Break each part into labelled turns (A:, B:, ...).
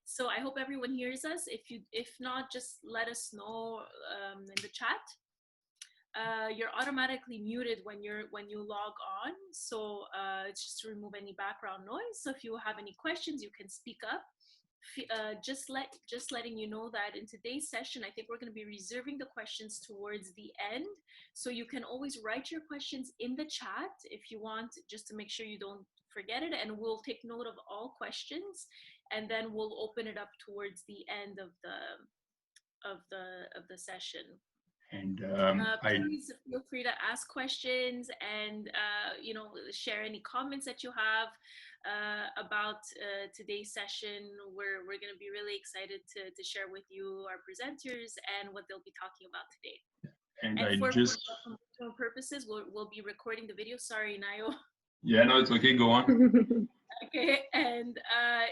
A: So I hope everyone hears us. If not, just let us know in the chat. You're automatically muted when you log on. So it's just to remove any background noise. So if you have any questions, you can speak up. Just letting you know that in today's session, I think we're going to be reserving the questions towards the end. So you can always write your questions in the chat if you want, just to make sure you don't forget it. And we'll take note of all questions, and then we'll open it up towards the end of the session.
B: And
A: please feel free to ask questions and share any comments that you have about today's session. We're going to be really excited to share with you our presenters and what they'll be talking about today. And for promotional purposes, we'll be recording the video. Sorry, Nayo.
B: Yeah, no, it's okay. Go on.
A: Okay, and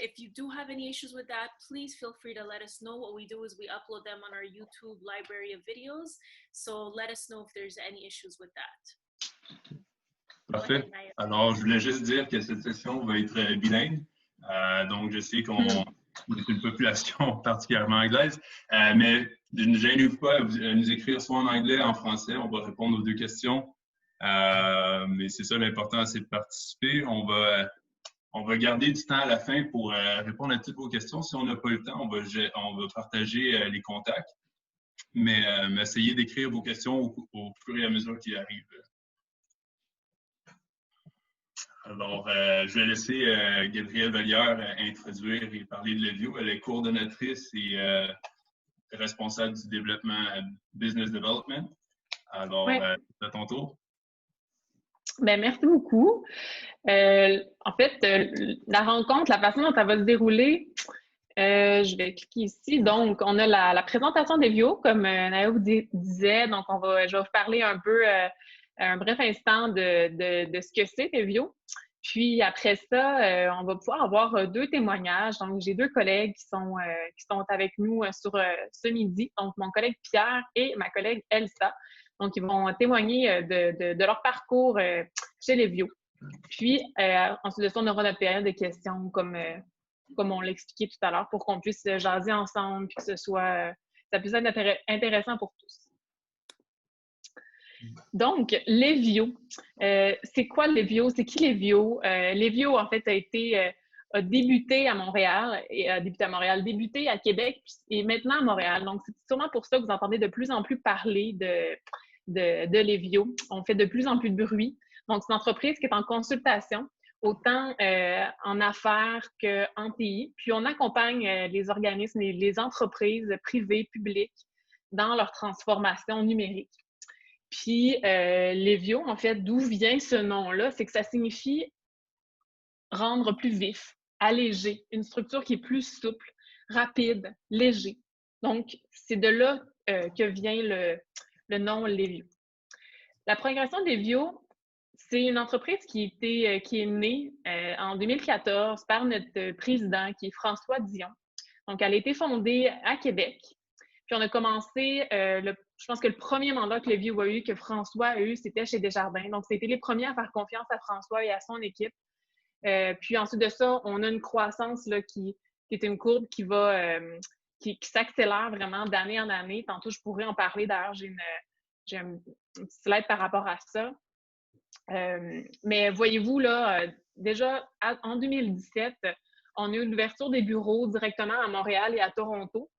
A: if you do have any issues with that, please feel free to let us know. What we do is we upload them on our YouTube library of videos. So let us know if there's any issues with that.
B: Parfait. Alors, je voulais juste dire que cette session va être bilingue. Donc, je sais qu'on est une population particulièrement anglaise, mais ne gênez-vous pas à nous écrire soit en anglais, en français. On va répondre aux deux questions. Mais c'est ça, l'important, c'est de participer. On va garder du temps à la fin pour répondre à toutes vos questions. Si on n'a pas le temps, on va partager les contacts. Mais essayez d'écrire vos questions au fur et à mesure qu'ils arrivent. Alors, je vais laisser Gabrielle Vallière introduire et parler de Levio. Elle est coordonnatrice et responsable du développement Business Development. Alors, c'est à ton tour.
C: Ben, merci beaucoup. En fait, la rencontre, la façon dont elle va se dérouler, je vais cliquer ici. Donc, on a la présentation d'Evio, comme Nayo disait. Donc, je vais vous parler un peu, un bref instant de ce que c'est Evio. Puis, après ça, on va pouvoir avoir deux témoignages. Donc, j'ai deux collègues qui sont avec nous sur ce midi. Donc, mon collègue Pierre et ma collègue Elsa. Donc, ils vont témoigner de leur parcours chez Levio. Puis, ensuite de ça, on aura notre période de questions comme on l'expliquait tout à l'heure pour qu'on puisse jaser ensemble puis que ça puisse être intéressant pour tous. Donc, Levio. C'est quoi Levio? C'est qui Levio? Levio, en fait, a débuté à Montréal, débuté à Québec et maintenant à Montréal. Donc, c'est sûrement pour ça que vous entendez de plus en plus parler de Levio. On fait de plus en plus de bruit. Donc, c'est une entreprise qui est en consultation, autant en affaires qu'en TI. Puis, on accompagne les organismes et les entreprises privées, publiques dans leur transformation numérique. Puis, Levio, en fait, d'où vient ce nom-là? C'est que ça signifie rendre plus vif, allégé, une structure qui est plus souple, rapide, léger. Donc, c'est de là que vient le nom Levio. La progression d'Evio, c'est une entreprise qui est née en 2014 par notre président, qui est François Dion. Donc, elle a été fondée à Québec. Puis, on a commencé, je pense que le premier mandat que Levio a eu, que François a eu, c'était chez Desjardins. Donc, c'était les premiers à faire confiance à François et à son équipe. Puis, ensuite de ça, on a une croissance là, qui est une courbe qui s'accélère vraiment d'année en année. Tantôt, je pourrais en parler. D'ailleurs, j'ai un petit slide par rapport à ça. Mais voyez-vous, là, déjà en 2017, on a eu l'ouverture des bureaux directement à Montréal et à Toronto.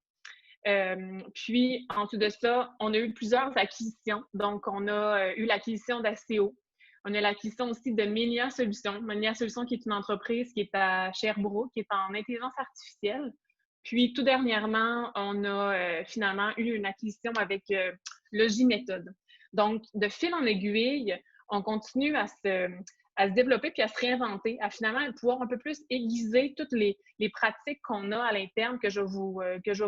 C: Puis, ensuite de ça, on a eu plusieurs acquisitions. Donc, on a eu l'acquisition d'ACO. On a l'acquisition aussi de Menia Solutions. Menia Solutions qui est une entreprise qui est à Sherbrooke, qui est en intelligence artificielle. Puis, tout dernièrement, on a finalement eu une acquisition avec Logimethod. Donc, de fil en aiguille, on continue à se développer puis à se réinventer, à finalement pouvoir un peu plus aiguiser toutes les pratiques qu'on a à l'interne que je vais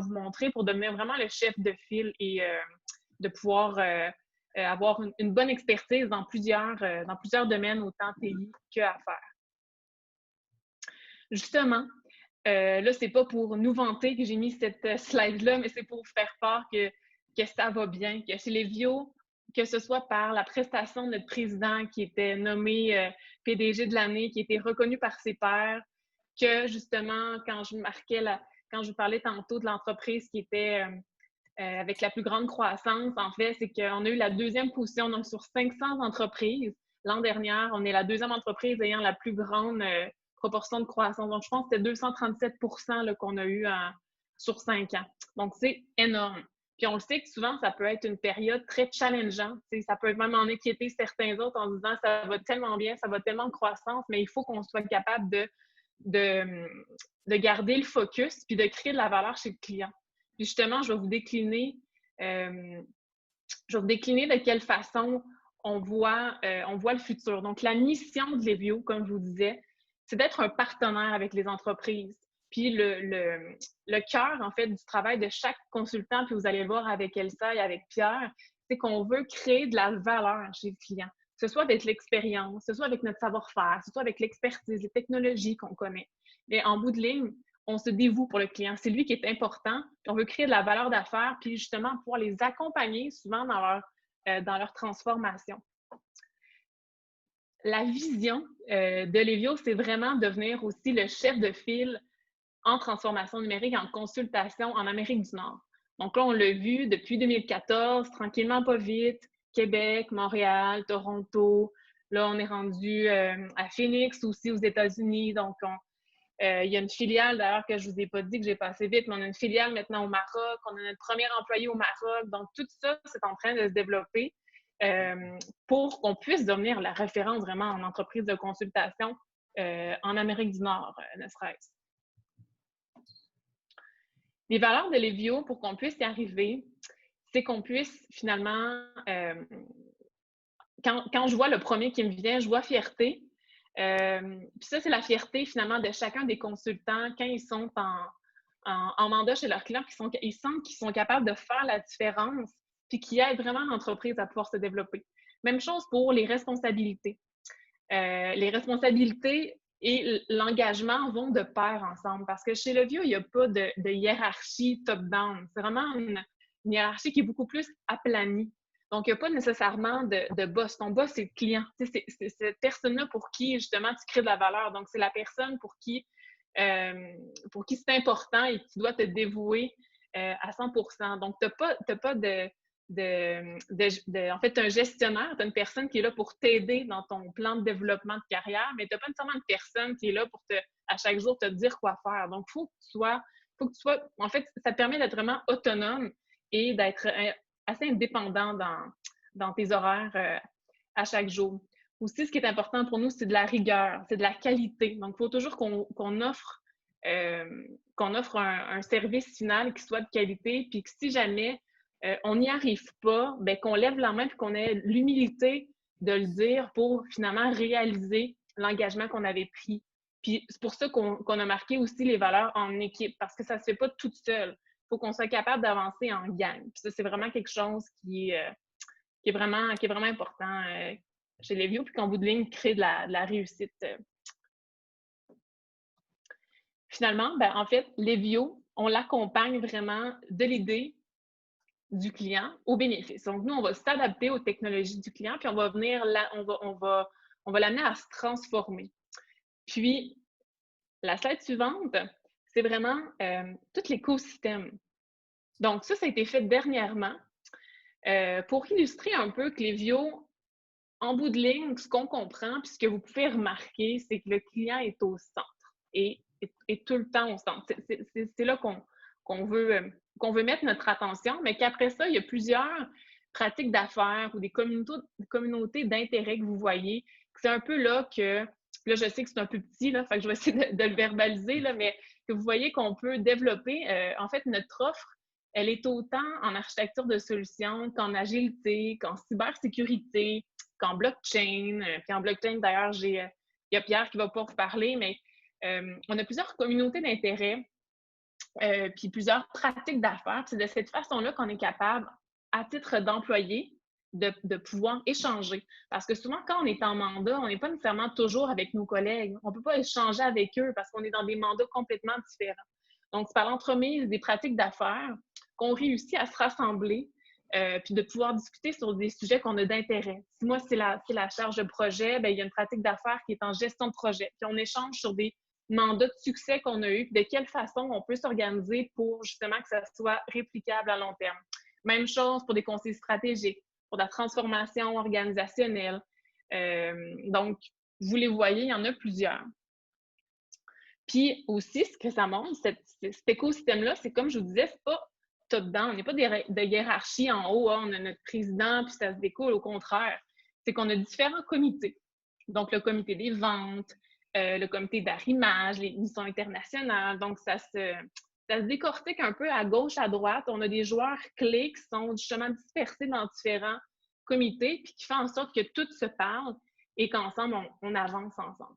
C: vous montrer pour devenir vraiment le chef de file et de pouvoir avoir une bonne expertise dans plusieurs domaines, autant TI que affaires. Justement, là, c'est pas pour nous vanter que j'ai mis cette slide-là, mais c'est pour vous faire part que ça va bien, que chez Levio, que ce soit par la prestation de notre président qui était nommé PDG de l'année, qui était reconnu par ses pairs, que justement, quand quand je vous parlais tantôt de l'entreprise qui était avec la plus grande croissance, en fait, c'est qu'on a eu la 2e position. Donc, sur 500 entreprises, l'an dernier, on est la 2e entreprise ayant la plus grande proportion de croissance. Donc, je pense que c'était 237 % qu'on a eu sur 5 ans. Donc, c'est énorme. Puis, on le sait que souvent, ça peut être une période très challengeante. Ça peut même en inquiéter certains autres en disant « ça va tellement bien, ça va tellement de croissance », mais il faut qu'on soit capable de garder le focus puis de créer de la valeur chez le client. Puis justement, je vais vous décliner de quelle façon on voit le futur. Donc, la mission de Levio, comme je vous disais, c'est d'être un partenaire avec les entreprises. Puis le cœur, en fait, du travail de chaque consultant, puis vous allez voir avec Elsa et avec Pierre, c'est qu'on veut créer de la valeur chez le client. Que ce soit avec l'expérience, que ce soit avec notre savoir-faire, que ce soit avec l'expertise, les technologies qu'on connaît. Mais en bout de ligne, on se dévoue pour le client. C'est lui qui est important. Puis on veut créer de la valeur d'affaires, puis justement pouvoir les accompagner souvent dans leur transformation. La vision de Levio, c'est vraiment devenir aussi le chef de file en transformation numérique, en consultation en Amérique du Nord. Donc là, on l'a vu depuis 2014, tranquillement, pas vite, Québec, Montréal, Toronto. Là, on est rendu à Phoenix aussi aux États-Unis. Donc, il y a une filiale, d'ailleurs, que je ne vous ai pas dit que j'ai passé vite, mais on a une filiale maintenant au Maroc. On a notre premier employé au Maroc. Donc, tout ça, c'est en train de se développer pour qu'on puisse devenir la référence vraiment en entreprise de consultation en Amérique du Nord, ne serait-ce. Les valeurs de Levio, pour qu'on puisse y arriver, c'est qu'on puisse finalement, quand je vois le premier qui me vient, je vois fierté. Puis ça, c'est la fierté finalement de chacun des consultants quand ils sont en mandat chez leurs clients, ils sentent qu'ils sont capables de faire la différence puis qui aident vraiment l'entreprise à pouvoir se développer. Même chose pour les responsabilités. Les responsabilités et l'engagement vont de pair ensemble parce que chez Levio, il n'y a pas de hiérarchie top-down. C'est vraiment une hiérarchie qui est beaucoup plus aplanie. Donc, il n'y a pas nécessairement de boss. Ton boss, c'est le client. C'est cette personne-là pour qui, justement, tu crées de la valeur. Donc, c'est la personne pour qui c'est important et qui doit te dévouer à 100%. Donc, tu n'as pas en fait, tu as un gestionnaire, tu as une personne qui est là pour t'aider dans ton plan de développement de carrière, mais tu n'as pas nécessairement une personne qui est là pour à chaque jour te dire quoi faire. Donc, il faut que tu sois, en fait, ça te permet d'être vraiment autonome et d'être assez indépendant dans tes horaires à chaque jour. Aussi, ce qui est important pour nous, c'est de la rigueur, c'est de la qualité. Donc, il faut toujours qu'on offre un service final qui soit de qualité, puis que si jamais on n'y arrive pas, bien, qu'on lève la main et qu'on ait l'humilité de le dire pour finalement réaliser l'engagement qu'on avait pris. Puis c'est pour ça qu'on a marqué aussi les valeurs en équipe, parce que ça ne se fait pas toute seule. Il faut qu'on soit capable d'avancer en gang. Puis ça, c'est vraiment quelque chose qui est vraiment important chez Levio, puis qu'en bout de ligne, crée de la réussite. Finalement, ben, en fait, Levio, on l'accompagne vraiment de l'idée du client au bénéfice. Donc, nous, on va s'adapter aux technologies du client, puis on va venir là, on va l'amener à se transformer. Puis, la slide suivante, c'est vraiment tout l'écosystème. Donc, ça a été fait dernièrement pour illustrer un peu que Levio, en bout de ligne, ce qu'on comprend, puis ce que vous pouvez remarquer, c'est que le client est au centre et est tout le temps au centre. C'est là qu'on veut mettre notre attention, mais qu'après ça, il y a plusieurs pratiques d'affaires ou des communautés d'intérêt que vous voyez. C'est un peu là que, là, je sais que c'est un peu petit, là, fait que je vais essayer de le verbaliser, là, mais que vous voyez qu'on peut développer. En fait, notre offre, elle est autant en architecture de solutions qu'en agilité, qu'en cybersécurité, qu'en blockchain. Puis en blockchain, d'ailleurs, il y a Pierre qui va pouvoir vous parler, mais on a plusieurs communautés d'intérêt, puis plusieurs pratiques d'affaires. C'est de cette façon-là qu'on est capable, à titre d'employé, de pouvoir échanger. Parce que souvent, quand on est en mandat, on n'est pas nécessairement toujours avec nos collègues. On ne peut pas échanger avec eux parce qu'on est dans des mandats complètement différents. Donc, c'est par l'entremise des pratiques d'affaires qu'on réussit à se rassembler puis de pouvoir discuter sur des sujets qu'on a d'intérêt. Si moi, c'est la charge de projet, bien, il y a une pratique d'affaires qui est en gestion de projet. Puis on échange sur des mandats de succès qu'on a eus, de quelle façon on peut s'organiser pour justement que ça soit réplicable à long terme. Même chose pour des conseils stratégiques, pour la transformation organisationnelle. Donc, vous les voyez, il y en a plusieurs. Puis aussi, ce que ça montre, cet écosystème-là, c'est comme je vous disais, c'est pas top-down. Il n'y a pas de hiérarchie en haut, on a notre président, puis ça se découle. Au contraire, c'est qu'on a différents comités. Donc, le comité des ventes, le comité d'arrimage, les missions internationales. Donc, ça se décortique un peu à gauche, à droite. On a des joueurs clés qui sont justement dispersés dans différents comités, puis qui font en sorte que tout se parle et qu'ensemble, on avance ensemble.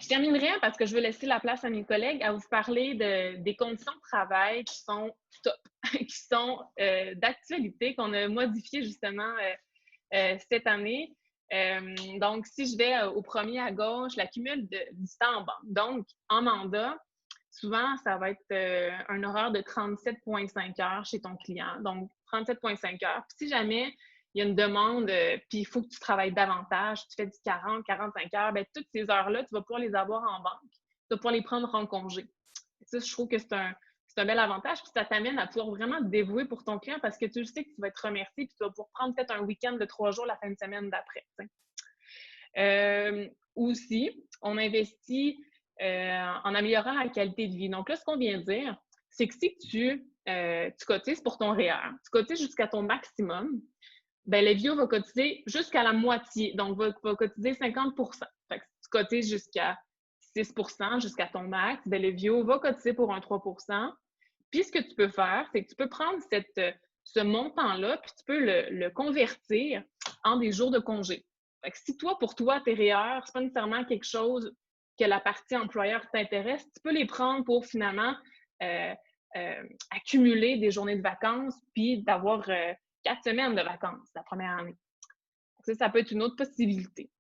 C: Je terminerai parce que je veux laisser la place à mes collègues à vous parler des conditions de travail qui sont top, qui sont d'actualité, qu'on a modifiées justement cette année. Donc, si je vais au premier à gauche, l'accumul du temps en banque. Donc, en mandat, souvent, ça va être un horaire de 37,5 heures chez ton client. Donc, 37,5 heures. Puis si jamais il y a une demande, puis il faut que tu travailles davantage, tu fais du 40, 45 heures, bien, toutes ces heures-là, tu vas pouvoir les avoir en banque. Tu vas pouvoir les prendre en congé. Ça, je trouve que c'est un bel avantage, puis ça t'amène à pouvoir vraiment te dévouer pour ton client parce que tu sais que tu vas être remercié, puis tu vas pouvoir prendre peut-être un week-end de 3 jours la fin de semaine d'après. Aussi, on investit en améliorant la qualité de vie. Donc là, ce qu'on vient de dire, c'est que si tu cotises pour ton REER, tu cotises jusqu'à ton maximum, bien, Levio va cotiser jusqu'à la moitié, donc va cotiser 50 Fait que si tu cotises jusqu'à 6 jusqu'à ton max, bien, Levio va cotiser pour un 3 Puis, ce que tu peux faire, c'est que tu peux prendre ce montant-là, puis tu peux le convertir en des jours de congé. Fait que si pour toi, tes REER, c'est pas nécessairement quelque chose que la partie employeur t'intéresse, tu peux les prendre pour finalement accumuler des journées de vacances, puis d'avoir 4 semaines de vacances la première année. Ça peut être une autre possibilité.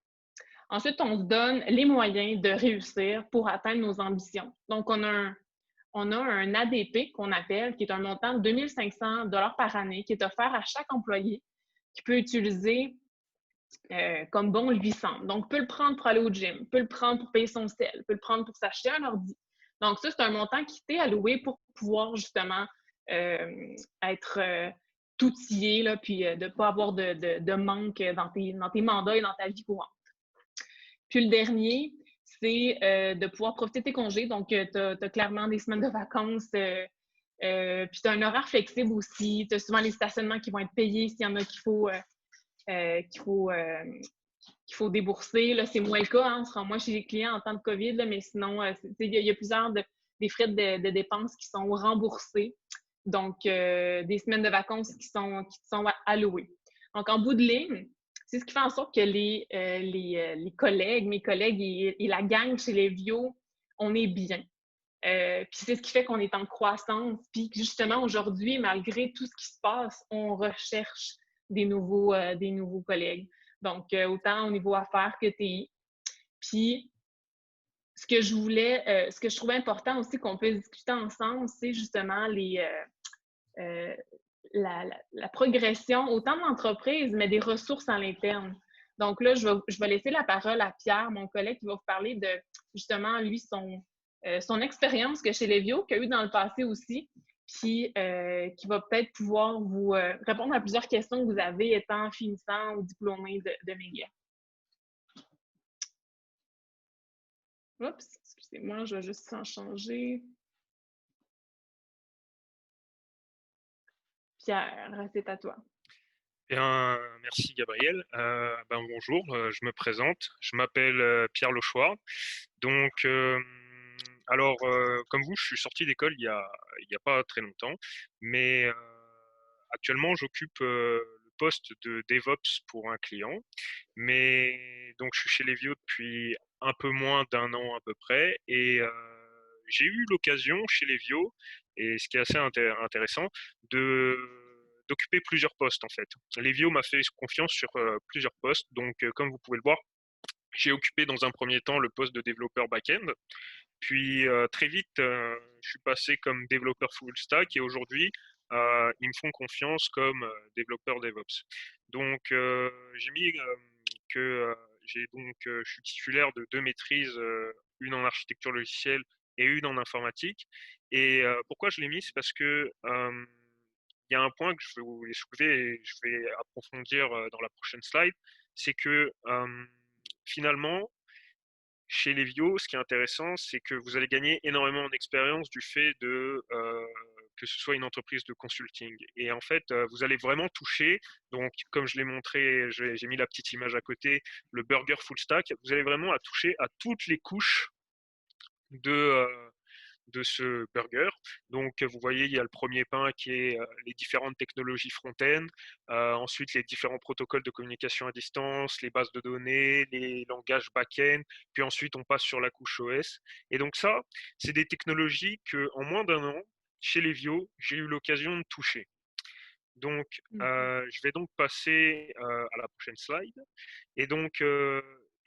C: Ensuite, on se donne les moyens de réussir pour atteindre nos ambitions. Donc, on a un ADP qu'on appelle, qui est un montant de 2 500 $ par année, qui est offert à chaque employé qui peut utiliser comme bon lui semble. Donc, peut le prendre pour aller au gym, peut le prendre pour payer son sel, peut le prendre pour s'acheter un ordi. Donc, ça, c'est un montant qui t'est alloué pour pouvoir justement être outillé, là, puis de ne pas avoir de manque dans tes mandats et dans ta vie courante. Puis le dernier, c'est de pouvoir profiter de tes congés. Donc, tu as clairement des semaines de vacances, puis tu as un horaire flexible aussi. Tu as souvent les stationnements qui vont être payés s'il y en a qu'il faut débourser. Là, c'est moins le cas, hein, on se rend moins chez les clients en temps de COVID, là, mais sinon, il y a plusieurs des frais de dépenses qui sont remboursés. Donc, des semaines de vacances qui sont allouées. Donc, en bout de ligne, c'est ce qui fait en sorte que mes collègues et la gang chez Levio, on est bien. Puis c'est ce qui fait qu'on est en croissance. Puis justement, aujourd'hui, malgré tout ce qui se passe, on recherche des nouveaux collègues. Donc, autant au niveau affaires que TI. Puis, ce que je trouvais important aussi qu'on peut discuter ensemble, c'est justement la progression, autant de l'entreprise, mais des ressources à l'interne. Donc là, je vais laisser la parole à Pierre, mon collègue, qui va vous parler de, justement, lui, son expérience que chez Levio, qu'il a eu dans le passé aussi, puis qui va peut-être pouvoir vous répondre à plusieurs questions que vous avez étant finissant ou diplômé de McGill. Oups, excusez-moi, je vais juste en changer. Pierre, c'est à toi.
D: Bien, merci Gabriel. Bonjour, je me présente. Je m'appelle Pierre Lochoir. Donc, comme vous, je suis sorti d'école il y a pas très longtemps, mais actuellement, j'occupe le poste de DevOps pour un client. Mais donc, je suis chez Levio depuis un peu moins d'1 an à peu près, et j'ai eu l'occasion chez Levio, et ce qui est assez intéressant, d'occuper plusieurs postes en fait. Levio m'a fait confiance sur plusieurs postes, donc comme vous pouvez le voir, j'ai occupé dans un premier temps le poste de développeur back-end, puis très vite je suis passé comme développeur full stack, et aujourd'hui ils me font confiance comme développeur DevOps. Donc j'ai mis que je suis titulaire de 2 maîtrises, une en architecture logicielle et une en informatique. Et pourquoi je l'ai mis? C'est parce que il y a un point que je voulais soulever et je vais approfondir dans la prochaine slide, c'est que finalement, chez Levio, ce qui est intéressant, c'est que vous allez gagner énormément en expérience du fait que ce soit une entreprise de consulting. Et en fait, vous allez vraiment toucher, donc comme je l'ai montré, j'ai mis la petite image à côté, le burger full stack, vous allez vraiment à toucher à toutes les couches de, euh, de ce burger. Donc, vous voyez, il y a le premier pain qui est les différentes technologies front-end, ensuite les différents protocoles de communication à distance, les bases de données, les langages back-end, puis ensuite on passe sur la couche OS. Et donc ça, c'est des technologies que en moins d'un an, chez Levio, j'ai eu l'occasion de toucher. Donc, je vais donc passer à la prochaine slide. Et donc,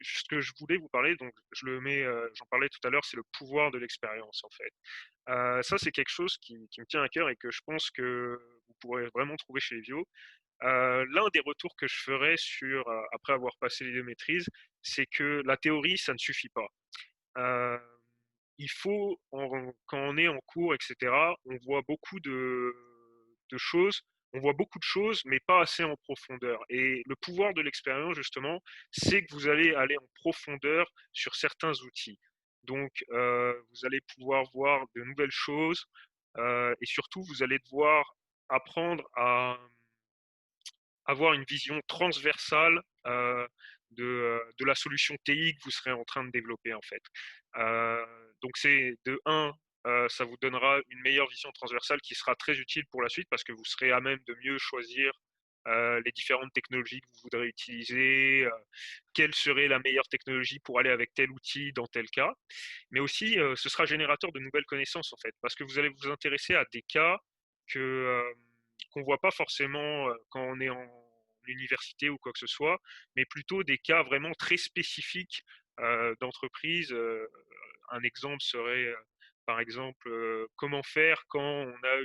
D: ce que je voulais vous parler, donc j'en parlais tout à l'heure, c'est le pouvoir de l'expérience en fait. Ça, c'est quelque chose qui me tient à cœur et que je pense que vous pourrez vraiment trouver chez Evio. L'un des retours que je ferai après avoir passé les 2 maîtrises, c'est que la théorie, ça ne suffit pas. Euh, il faut, quand on est en cours, etc., on voit beaucoup de choses, on voit beaucoup de choses, mais pas assez en profondeur. Et le pouvoir de l'expérience, justement, c'est que vous allez aller en profondeur sur certains outils. Donc, vous allez pouvoir voir de nouvelles choses et surtout, vous allez devoir apprendre à avoir une vision transversale de la solution TI que vous serez en train de développer en fait. Donc c'est de un, ça vous donnera une meilleure vision transversale qui sera très utile pour la suite parce que vous serez à même de mieux choisir les différentes technologies que vous voudrez utiliser, quelle serait la meilleure technologie pour aller avec tel outil dans tel cas. Mais aussi, ce sera générateur de nouvelles connaissances en fait, parce que vous allez vous intéresser à des cas qu'on voit pas forcément quand on est en université ou quoi que ce soit, mais plutôt des cas vraiment très spécifiques d'entreprise. Un exemple serait, par exemple, comment faire quand on a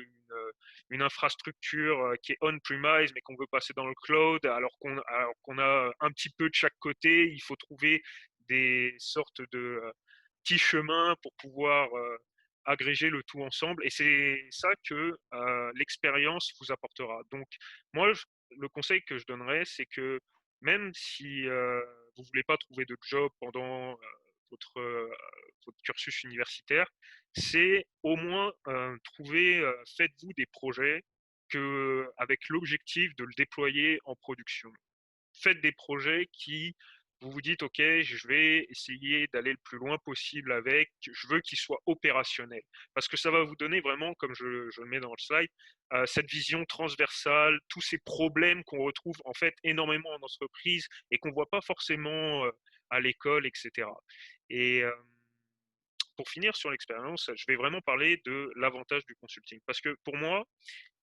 D: une infrastructure qui est on-premise, mais qu'on veut passer dans le cloud, alors qu'on a un petit peu de chaque côté. Il faut trouver des sortes de petits chemins pour pouvoir agréger le tout ensemble. Et c'est ça que l'expérience vous apportera. Donc, moi, le conseil que je donnerais, c'est que même si vous ne voulez pas trouver de job pendant votre, euh, votre cursus universitaire, c'est au moins faites-vous des projets avec l'objectif de le déployer en production. Faites des projets qui vous vous dites, OK, je vais essayer d'aller le plus loin possible avec, je veux qu'il soit opérationnel. Parce que ça va vous donner vraiment, comme je le mets dans le slide, cette vision transversale, tous ces problèmes qu'on retrouve en fait énormément en entreprise et qu'on ne voit pas forcément à l'école, etc. Et pour finir sur l'expérience, je vais vraiment parler de l'avantage du consulting. Parce que pour moi,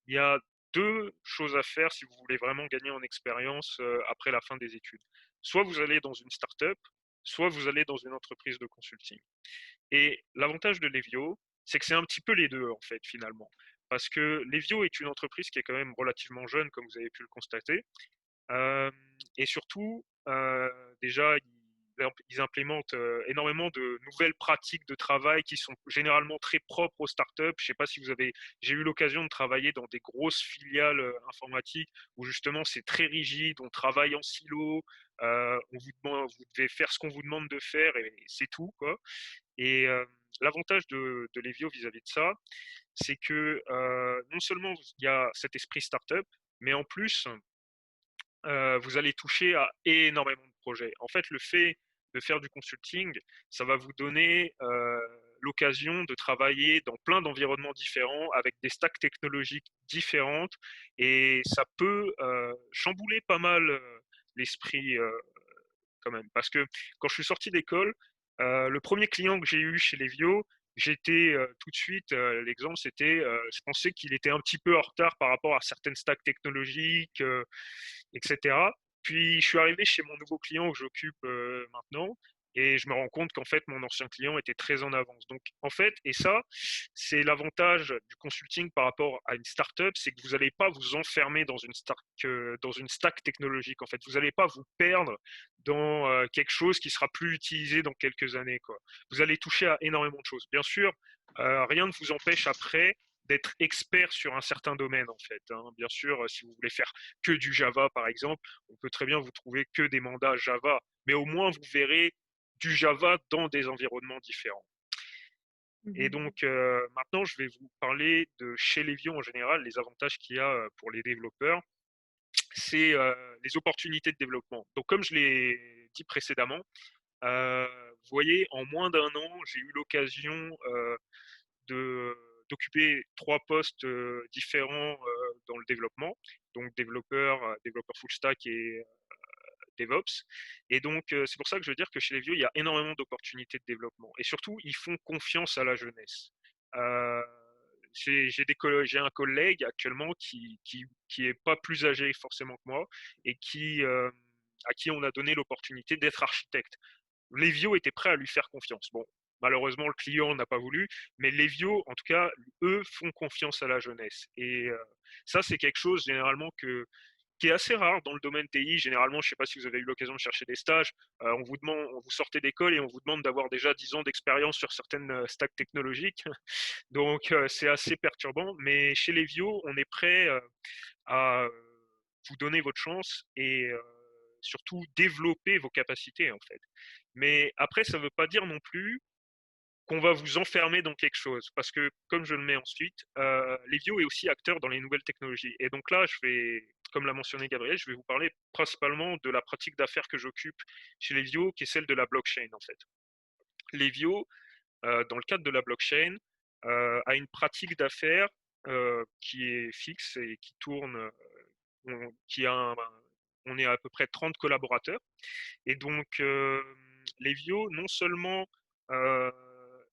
D: il y a 2 choses à faire si vous voulez vraiment gagner en expérience après la fin des études. Soit vous allez dans une start-up, soit vous allez dans une entreprise de consulting. Et l'avantage de Levio, c'est que c'est un petit peu les deux en fait finalement. Parce que Levio est une entreprise qui est quand même relativement jeune, comme vous avez pu le constater. Et surtout, déjà, ils implémentent énormément de nouvelles pratiques de travail qui sont généralement très propres aux startups. Je ne sais pas si j'ai eu l'occasion de travailler dans des grosses filiales informatiques où justement c'est très rigide, on travaille en silo, vous devez faire ce qu'on vous demande de faire et c'est tout, quoi. Et l'avantage de Levio vis-à-vis de ça, c'est que non seulement il y a cet esprit startup, mais en plus, vous allez toucher à énormément de projets. En fait, le fait de faire du consulting, ça va vous donner l'occasion de travailler dans plein d'environnements différents, avec des stacks technologiques différentes, et ça peut chambouler pas mal l'esprit quand même. Parce que quand je suis sorti d'école, le premier client que j'ai eu chez Levio, j'étais tout de suite, l'exemple c'était, je pensais qu'il était un petit peu en retard par rapport à certaines stacks technologiques, etc. Puis je suis arrivé chez mon nouveau client que j'occupe maintenant, Et je me rends compte qu'en fait, mon ancien client était très en avance. Donc, en fait, et ça, c'est l'avantage du consulting par rapport à une startup, c'est que vous n'allez pas vous enfermer dans une stack technologique. En fait, vous n'allez pas vous perdre dans quelque chose qui sera plus utilisé dans quelques années, quoi. Vous allez toucher à énormément de choses. Bien sûr, rien ne vous empêche après d'être expert sur un certain domaine, en fait, hein. Bien sûr, si vous voulez faire que du Java, par exemple, on peut très bien vous trouver que des mandats Java, mais au moins vous verrez du Java dans des environnements différents. Et donc, maintenant, je vais vous parler de chez Levio en général, les avantages qu'il y a pour les développeurs. C'est les opportunités de développement. Donc, comme je l'ai dit précédemment, vous voyez, en moins d'un an, j'ai eu l'occasion d'occuper 3 postes différents dans le développement. Donc, développeur full stack et DevOps. Et donc, c'est pour ça que je veux dire que chez les vieux, il y a énormément d'opportunités de développement. Et surtout, ils font confiance à la jeunesse. Euh, j'ai un collègue actuellement qui est pas plus âgé forcément que moi et à qui on a donné l'opportunité d'être architecte. Levio était prêt à lui faire confiance. Bon, malheureusement, le client n'a pas voulu, mais Levio, en tout cas, eux, font confiance à la jeunesse. Et ça, c'est quelque chose généralement qui est assez rare dans le domaine TI. Généralement, je ne sais pas si vous avez eu l'occasion de chercher des stages, on vous sortez d'école et on vous demande d'avoir déjà 10 ans d'expérience sur certaines stacks technologiques. Donc, c'est assez perturbant. Mais chez Levio, on est prêt à vous donner votre chance et surtout développer vos capacités, en fait. Mais après, ça ne veut pas dire non plus qu'on va vous enfermer dans quelque chose. Parce que, comme je le mets ensuite, Levio est aussi acteur dans les nouvelles technologies. Et donc là, comme l'a mentionné Gabriel, je vais vous parler principalement de la pratique d'affaires que j'occupe chez Levio, qui est celle de la blockchain, en fait. Levio, dans le cadre de la blockchain, a une pratique d'affaires qui est fixe et qui tourne, on est à peu près 30 collaborateurs. Et donc, Levio, non seulement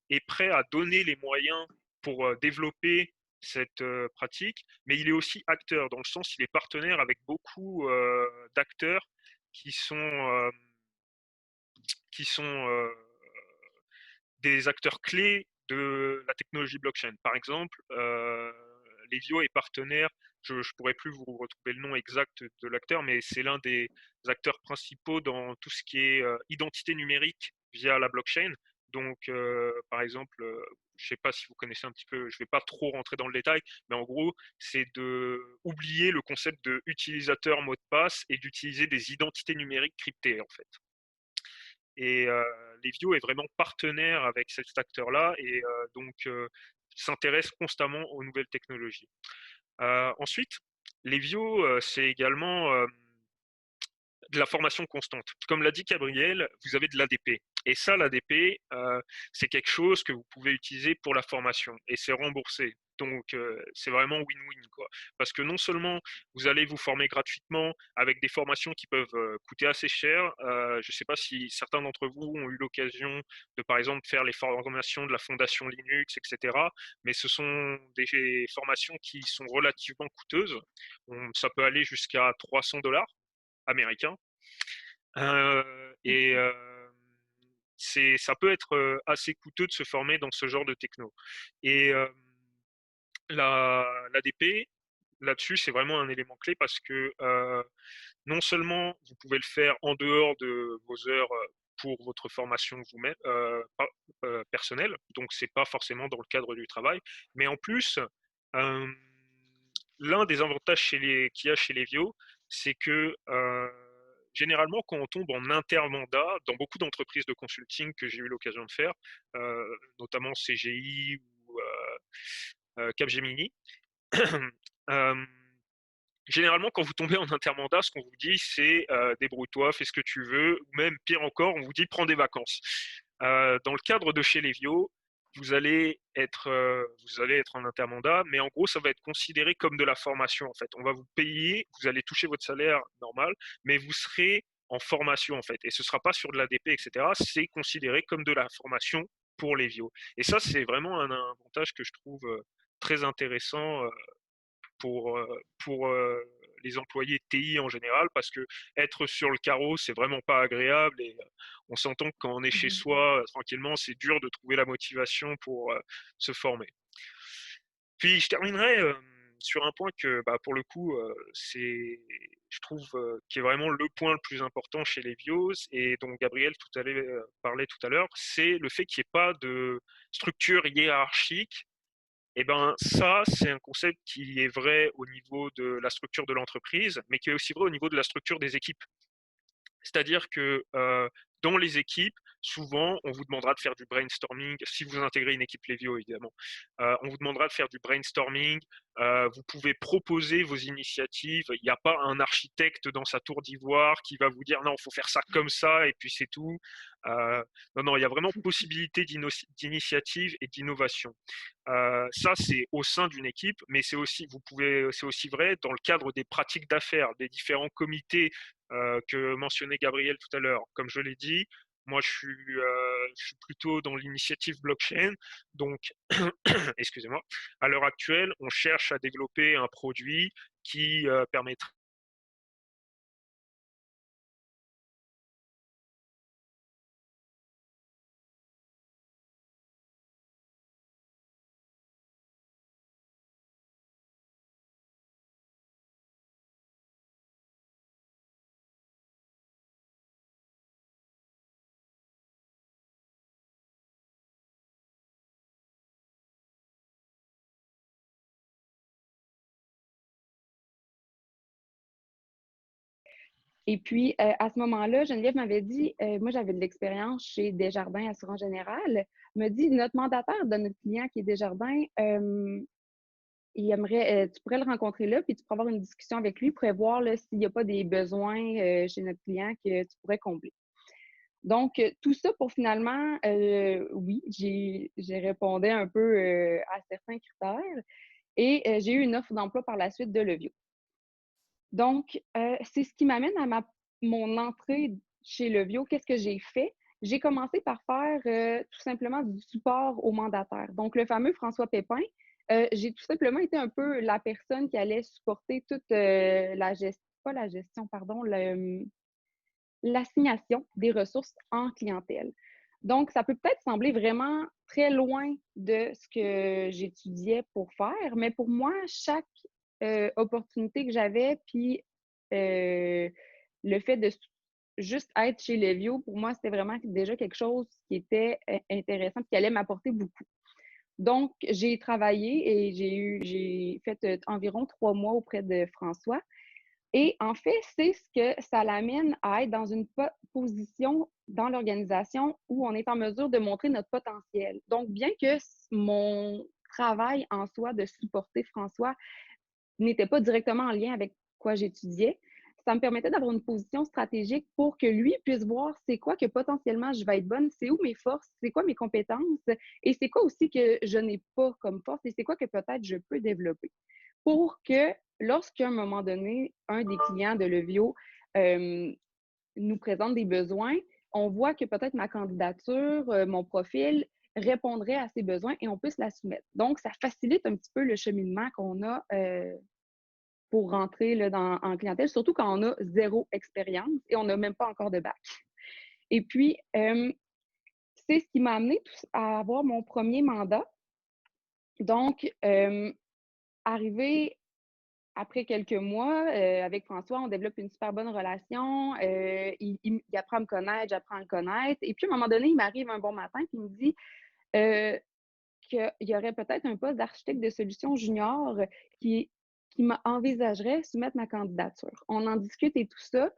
D: est prêt à donner les moyens pour développer cette pratique, mais il est aussi acteur, dans le sens il est partenaire avec beaucoup d'acteurs qui sont, qui sont des acteurs clés de la technologie blockchain. Par exemple, Levio est partenaire, je ne pourrais plus vous retrouver le nom exact de l'acteur, mais c'est l'un des acteurs principaux dans tout ce qui est identité numérique via la blockchain. Donc, par exemple, je ne sais pas si vous connaissez un petit peu, je ne vais pas trop rentrer dans le détail, mais en gros, c'est de oublier le concept de utilisateur mot de passe et d'utiliser des identités numériques cryptées, en fait. Et Levio est vraiment partenaire avec cet acteur-là et donc s'intéresse constamment aux nouvelles technologies. Ensuite, Levio, c'est également de la formation constante. Comme l'a dit Gabriel, vous avez de l'ADP. Et ça, l'ADP, c'est quelque chose que vous pouvez utiliser pour la formation et c'est remboursé. Donc, c'est vraiment win-win, quoi. Parce que non seulement vous allez vous former gratuitement avec des formations qui peuvent coûter assez cher. Je ne sais pas si certains d'entre vous ont eu l'occasion de, par exemple, faire les formations de la Fondation Linux, etc. Mais ce sont des formations qui sont relativement coûteuses. Ça peut aller jusqu'à 300 $ américains. Et ça peut être assez coûteux de se former dans ce genre de techno. Et l'ADP, là-dessus, c'est vraiment un élément clé parce que non seulement vous pouvez le faire en dehors de vos heures pour votre formation vous-même personnelle, donc c'est pas forcément dans le cadre du travail, mais en plus, l'un des avantages qu'il y a chez Levio, c'est que généralement, quand on tombe en intermandat, dans beaucoup d'entreprises de consulting que j'ai eu l'occasion de faire, notamment CGI ou Capgemini, généralement, quand vous tombez en intermandat, ce qu'on vous dit, c'est débrouille-toi, fais ce que tu veux, ou même pire encore, on vous dit prends des vacances. Dans le cadre de chez Levio, vous allez être en intermandat, mais en gros, ça va être considéré comme de la formation en fait. On va vous payer, vous allez toucher votre salaire normal, mais vous serez en formation en fait, et ce ne sera pas sur de l'ADP, etc. C'est considéré comme de la formation pour Levio. Et ça, c'est vraiment un avantage que je trouve très intéressant pour les employés TI en général, parce que être sur le carreau, c'est vraiment pas agréable et on s'entend que quand on est chez soi, tranquillement, c'est dur de trouver la motivation pour se former. Puis je terminerai sur un point que, bah, pour le coup, je trouve, qui est vraiment le point le plus important chez les Vios et dont Gabriel parlait tout à l'heure, c'est le fait qu'il n'y ait pas de structure hiérarchique. Et ben ça, c'est un concept qui est vrai au niveau de la structure de l'entreprise, mais qui est aussi vrai au niveau de la structure des équipes. C'est-à-dire que dans les équipes, souvent, on vous demandera de faire du brainstorming, si vous intégrez une équipe Lévio, évidemment. On vous demandera de faire du brainstorming, vous pouvez proposer vos initiatives. Il n'y a pas un architecte dans sa tour d'ivoire qui va vous dire non, il faut faire ça comme ça, et puis c'est tout. Non, il y a vraiment possibilité d'initiative et d'innovation. Ça, c'est au sein d'une équipe, mais c'est aussi vrai dans le cadre des pratiques d'affaires, des différents comités que mentionnait Gabriel tout à l'heure. Comme je l'ai dit, moi, je suis plutôt dans l'initiative blockchain. Donc, excusez-moi, à l'heure actuelle, on cherche à développer un produit qui permettrait
E: Et puis, à ce moment-là, Geneviève m'avait dit, moi j'avais de l'expérience chez Desjardins Assurance Générale, me dit, notre mandataire de notre client qui est Desjardins, il aimerait, tu pourrais le rencontrer là, puis tu pourrais avoir une discussion avec lui, pour voir s'il n'y a pas des besoins chez notre client que tu pourrais combler. Donc, tout ça pour finalement, oui, j'ai répondu un peu à certains critères et j'ai eu une offre d'emploi par la suite de Levio. Donc, c'est ce qui m'amène à mon entrée chez Levio. Qu'est-ce que j'ai fait? J'ai commencé par faire tout simplement du support aux mandataires. Donc, le fameux François Pépin, j'ai tout simplement été un peu la personne qui allait supporter toute la gestion, pas la gestion, pardon, l'assignation des ressources en clientèle. Donc, ça peut peut-être sembler vraiment très loin de ce que j'étudiais pour faire, mais pour moi, chaque opportunité que j'avais, puis le fait de juste être chez Levio, pour moi, c'était vraiment déjà quelque chose qui était intéressant, qui allait m'apporter beaucoup. Donc, j'ai travaillé et j'ai fait environ 3 mois auprès de François. Et en fait, c'est ce que ça l'amène à être dans une position dans l'organisation où on est en mesure de montrer notre potentiel. Donc, bien que mon travail en soi de supporter François n'était pas directement en lien avec quoi j'étudiais, ça me permettait d'avoir une position stratégique pour que lui puisse voir c'est quoi que potentiellement je vais être bonne, c'est où mes forces, c'est quoi mes compétences et c'est quoi aussi que je n'ai pas comme force et c'est quoi que peut-être je peux développer. Pour que lorsqu'à un moment donné, un des clients de Levio nous présente des besoins, on voit que peut-être ma candidature, mon profil répondrait à ces besoins et on puisse la soumettre. Donc, ça facilite un petit peu le cheminement qu'on a pour rentrer là, en clientèle, surtout quand on a 0 expérience et on n'a même pas encore de bac. Et puis, c'est ce qui m'a amené à avoir mon premier mandat. Donc, arrivé après quelques mois, avec François, on développe une super bonne relation. Il apprend à me connaître, j'apprends à le connaître. Et puis, à un moment donné, il m'arrive un bon matin et il me dit qu'il y aurait peut-être un poste d'architecte de solutions junior qui m'envisagerait soumettre ma candidature. On en discute et tout ça.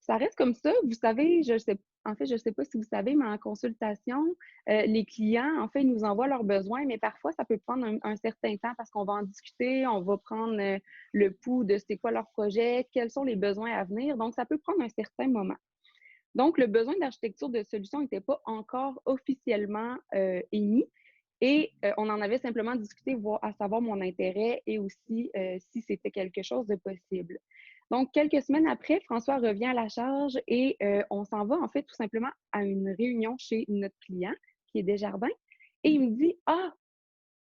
E: Ça reste comme ça. Vous savez, je ne sais pas si vous savez, mais en consultation, les clients, en fait, ils nous envoient leurs besoins, mais parfois, ça peut prendre un certain temps parce qu'on va en discuter, on va prendre le pouls de c'est quoi leur projet, quels sont les besoins à venir. Donc, ça peut prendre un certain moment. Donc, le besoin d'architecture de solutions n'était pas encore officiellement émis. Et on en avait simplement discuté, à savoir mon intérêt et aussi si c'était quelque chose de possible. Donc, quelques semaines après, François revient à la charge et on s'en va en fait tout simplement à une réunion chez notre client qui est Desjardins. Et il me dit « Ah,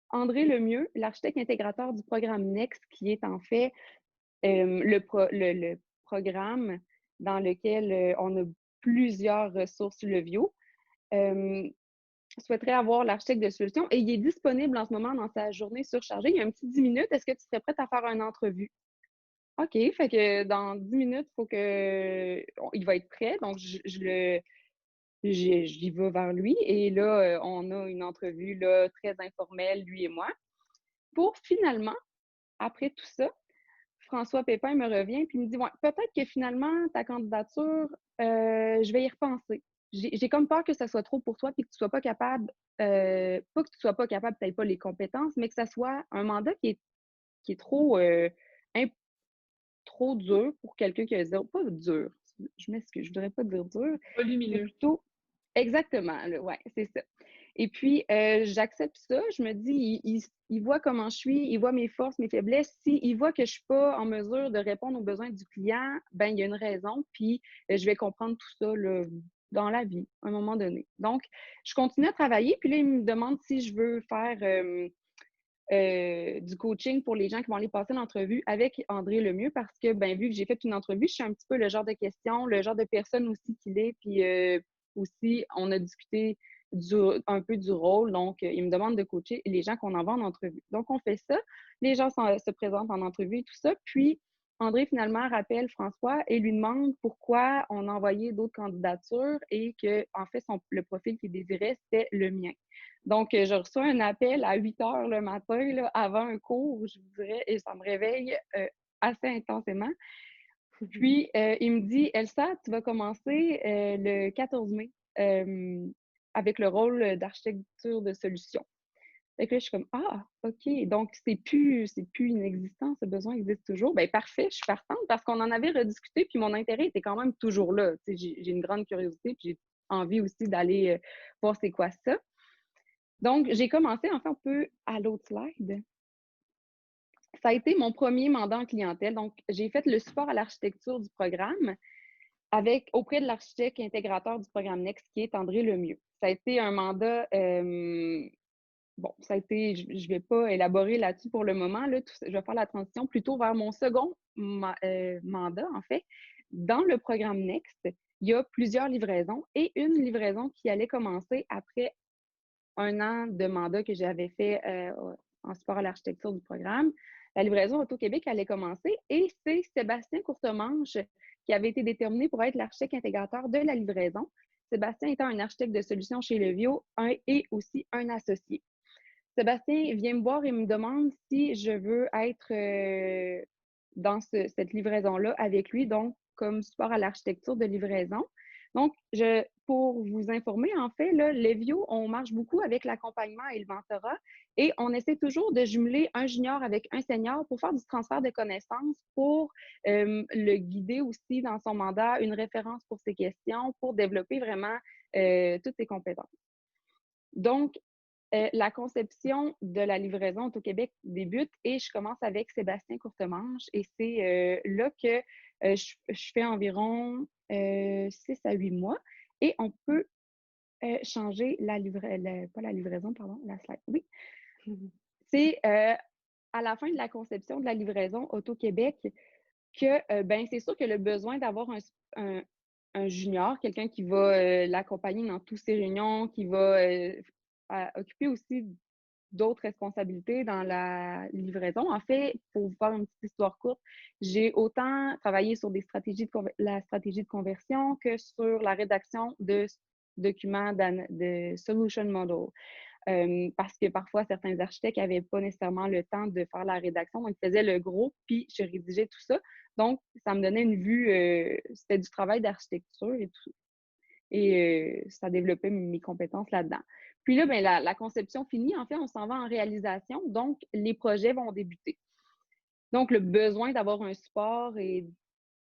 E: André Lemieux, l'architecte intégrateur du programme NEXT, qui est en fait le programme dans lequel on a plusieurs ressources Levio souhaiterait avoir l'architecte de solution et il est disponible en ce moment dans sa journée surchargée. Il y a un petit 10 minutes. Est-ce que tu serais prête à faire une entrevue? OK, fait que dans 10 minutes, il va être prêt. Donc, j'y vais vers lui. Et là, on a une entrevue là, très informelle, lui et moi. Pour finalement, après tout ça, François Pépin me revient et me dit ouais, peut-être que finalement, ta candidature, je vais y repenser. J'ai comme peur que ça soit trop pour toi et que tu sois pas capable, pas que tu sois pas capable, tu n'aies pas les compétences, mais que ça soit un mandat qui est trop, trop dur pour quelqu'un qui a zéro. Pas dur, je m'excuse, je voudrais pas dire dur.
C: Volumineux.
E: Plutôt. Exactement, ouais, c'est ça. Et puis, j'accepte ça. Je me dis, il voit comment je suis, il voit mes forces, mes faiblesses. S'il voit que je ne suis pas en mesure de répondre aux besoins du client, ben il y a une raison. Puis, je vais comprendre tout ça là, dans la vie, à un moment donné. Donc, je continue à travailler. Puis là, il me demande si je veux faire du coaching pour les gens qui vont aller passer l'entrevue avec André Lemieux parce que, ben vu que j'ai fait une entrevue, je suis un petit peu le genre de question, le genre de personne aussi qu'il est. Puis aussi, on a discuté un peu du rôle. Donc, il me demande de coacher les gens qu'on envoie en entrevue. Donc, on fait ça. Les gens se présentent en entrevue et tout ça. Puis, André, finalement, rappelle François et lui demande pourquoi on a envoyé d'autres candidatures et que, en fait, le profil qu'il désirait, c'était le mien. Donc, je reçois un appel à 8 heures le matin, là, avant un cours, je vous dirais, et ça me réveille assez intensément. Puis, il me dit, Elsa, tu vas commencer le 14 mai avec le rôle d'architecture de solution. Fait que là, je suis comme, ah, OK, donc c'est plus inexistant, ce besoin existe toujours. Bien, parfait, je suis partante parce qu'on en avait rediscuté, puis mon intérêt était quand même toujours là. J'ai une grande curiosité, puis j'ai envie aussi d'aller voir c'est quoi ça. Donc, j'ai commencé, en fait, un peu à l'autre slide. Ça a été mon premier mandat en clientèle. Donc, j'ai fait le support à l'architecture du programme auprès de l'architecte intégrateur du programme Next, qui est André Lemieux. Ça a été un mandat, ça a été, je ne vais pas élaborer là-dessus pour le moment. Là, je vais faire la transition plutôt vers mon second mandat, en fait. Dans le programme Next, il y a plusieurs livraisons et une livraison qui allait commencer après un an de mandat que j'avais fait en support à l'architecture du programme. La livraison Auto-Québec allait commencer et c'est Sébastien Courtemanche qui avait été déterminé pour être l'architecte intégrateur de la livraison. Sébastien étant un architecte de solution chez Levio et aussi un associé. Sébastien vient me voir et me demande si je veux être dans cette livraison-là avec lui, donc comme support à l'architecture de livraison. Donc, pour vous informer, en fait, là, Levio, on marche beaucoup avec l'accompagnement et le mentorat et on essaie toujours de jumeler un junior avec un senior pour faire du transfert de connaissances, pour le guider aussi dans son mandat, une référence pour ses questions, pour développer vraiment toutes ses compétences. Donc, la conception de la livraison Auto-Québec débute et je commence avec Sébastien Courtemanche et c'est là que je fais environ 6 à 8 mois et on peut changer pas la livraison, pardon, la slide. Oui. C'est à la fin de la conception de la livraison Auto-Québec que ben, c'est sûr que le besoin d'avoir un junior, quelqu'un qui va l'accompagner dans toutes ses réunions, qui va occuper aussi d'autres responsabilités dans la livraison. En fait, pour vous faire une petite histoire courte, j'ai autant travaillé sur la stratégie de conversion que sur la rédaction de documents de solution model. Parce que parfois, certains architectes n'avaient pas nécessairement le temps de faire la rédaction. Donc, ils faisaient le gros, puis je rédigeais tout ça. Donc, ça me donnait une vue, c'était du travail d'architecture et tout. Et ça développait mes compétences là-dedans. Puis là, ben, la conception finie, en fait, on s'en va en réalisation. Donc, les projets vont débuter. Donc, le besoin d'avoir un support et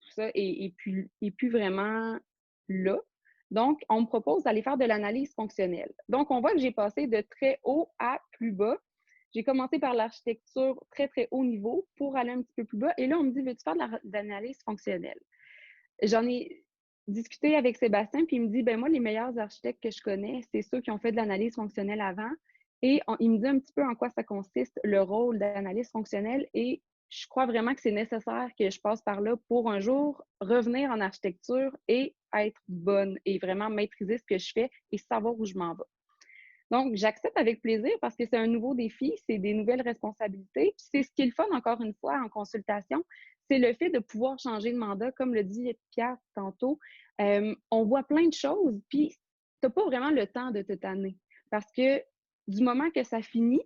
E: tout ça est plus vraiment là. Donc, on me propose d'aller faire de l'analyse fonctionnelle. Donc, on voit que j'ai passé de très haut à plus bas. J'ai commencé par l'architecture très, très haut niveau pour aller un petit peu plus bas. Et là, on me dit, veux-tu faire de l'analyse fonctionnelle? J'en ai discuté avec Sébastien, puis il me dit, ben moi, les meilleurs architectes que je connais, c'est ceux qui ont fait de l'analyse fonctionnelle avant. Et il me dit un petit peu en quoi ça consiste, le rôle d'analyse fonctionnelle. Et je crois vraiment que c'est nécessaire que je passe par là pour un jour revenir en architecture et être bonne et vraiment maîtriser ce que je fais et savoir où je m'en vais. Donc, j'accepte avec plaisir parce que c'est un nouveau défi, c'est des nouvelles responsabilités. Puis c'est ce qui est le fun, encore une fois, en consultation, c'est le fait de pouvoir changer de mandat. Comme le dit Pierre tantôt, on voit plein de choses, puis tu n'as pas vraiment le temps de te tanner. Parce que du moment que ça finit,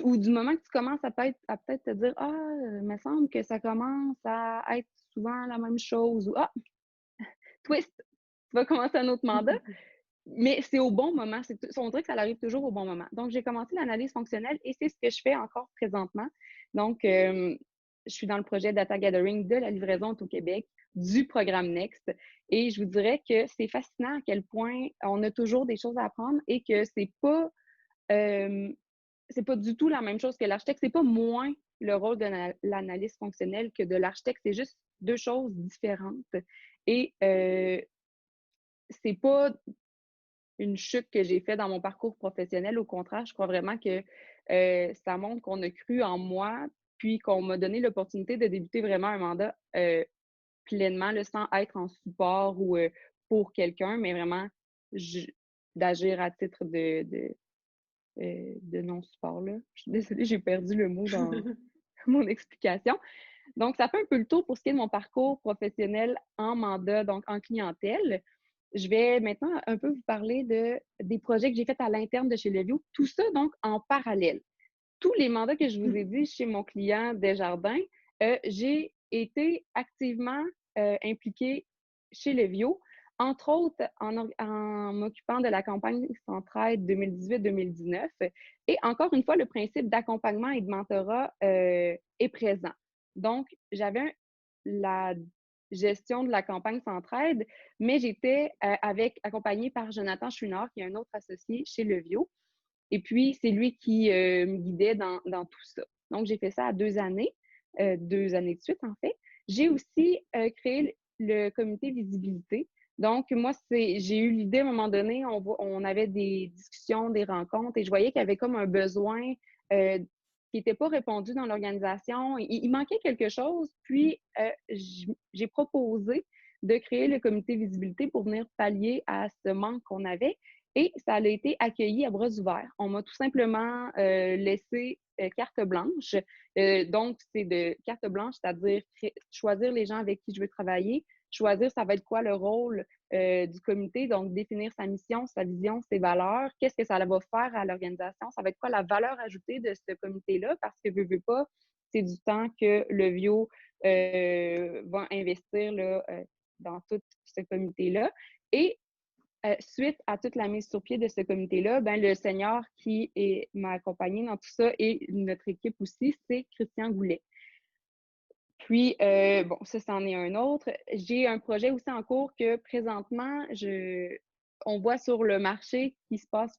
E: ou du moment que tu commences à peut-être te dire « Ah, il me semble que ça commence à être souvent la même chose » ou « Ah, twist, tu vas commencer un autre mandat ». Mais c'est au bon moment. On dirait que ça arrive toujours au bon moment. Donc, j'ai commencé l'analyse fonctionnelle et c'est ce que je fais encore présentement. Donc, je suis dans le projet Data Gathering de la livraison au Québec du programme Next. Et je vous dirais que c'est fascinant à quel point on a toujours des choses à apprendre et que c'est pas du tout la même chose que l'architecte. C'est pas moins le rôle de l'analyse fonctionnelle que de l'architecte. C'est juste deux choses différentes. Et c'est pas une chute que j'ai faite dans mon parcours professionnel. Au contraire, je crois vraiment que ça montre qu'on a cru en moi, puis qu'on m'a donné l'opportunité de débuter vraiment un mandat pleinement, sans être en support ou pour quelqu'un, mais vraiment d'agir à titre de non-support. Là. Je suis désolée, j'ai perdu le mot dans mon explication. Donc, ça fait un peu le tour pour ce qui est de mon parcours professionnel en mandat, donc en clientèle. Je vais maintenant un peu vous parler des projets que j'ai faits à l'interne de chez Levio. Tout ça, donc, en parallèle. Tous les mandats que je vous ai dit chez mon client Desjardins, j'ai été activement impliquée chez Levio, entre autres en m'occupant de la campagne Centraide 2018-2019. Et encore une fois, le principe d'accompagnement et de mentorat est présent. Donc, j'avais la gestion de la campagne Centraide, mais j'étais accompagnée par Jonathan Chouinard, qui est un autre associé chez Levio. Et puis, c'est lui qui me guidait dans tout ça. Donc, j'ai fait ça à 2 années, 2 années de suite, en fait. J'ai aussi créé le comité visibilité. Donc, moi, j'ai eu l'idée à un moment donné, on avait des discussions, des rencontres, et je voyais qu'il y avait comme un besoin qui n'était pas répondu dans l'organisation. Il manquait quelque chose, puis j'ai proposé de créer le comité visibilité pour venir pallier à ce manque qu'on avait. Et ça a été accueilli à bras ouverts. On m'a tout simplement laissé carte blanche. Donc, c'est de carte blanche, c'est-à-dire choisir les gens avec qui je veux travailler, choisir ça va être quoi le rôle du comité, donc définir sa mission, sa vision, ses valeurs, qu'est-ce que ça va faire à l'organisation, ça va être quoi la valeur ajoutée de ce comité-là, parce que veux pas, c'est du temps que le VIO va investir là, dans tout ce comité-là. Et suite à toute la mise sur pied de ce comité-là, ben, le senior qui m'a accompagné dans tout ça et notre équipe aussi, c'est Christian Goulet. Puis, bon, ça, c'en est un autre. J'ai un projet aussi en cours que présentement, on voit sur le marché qu'il se passe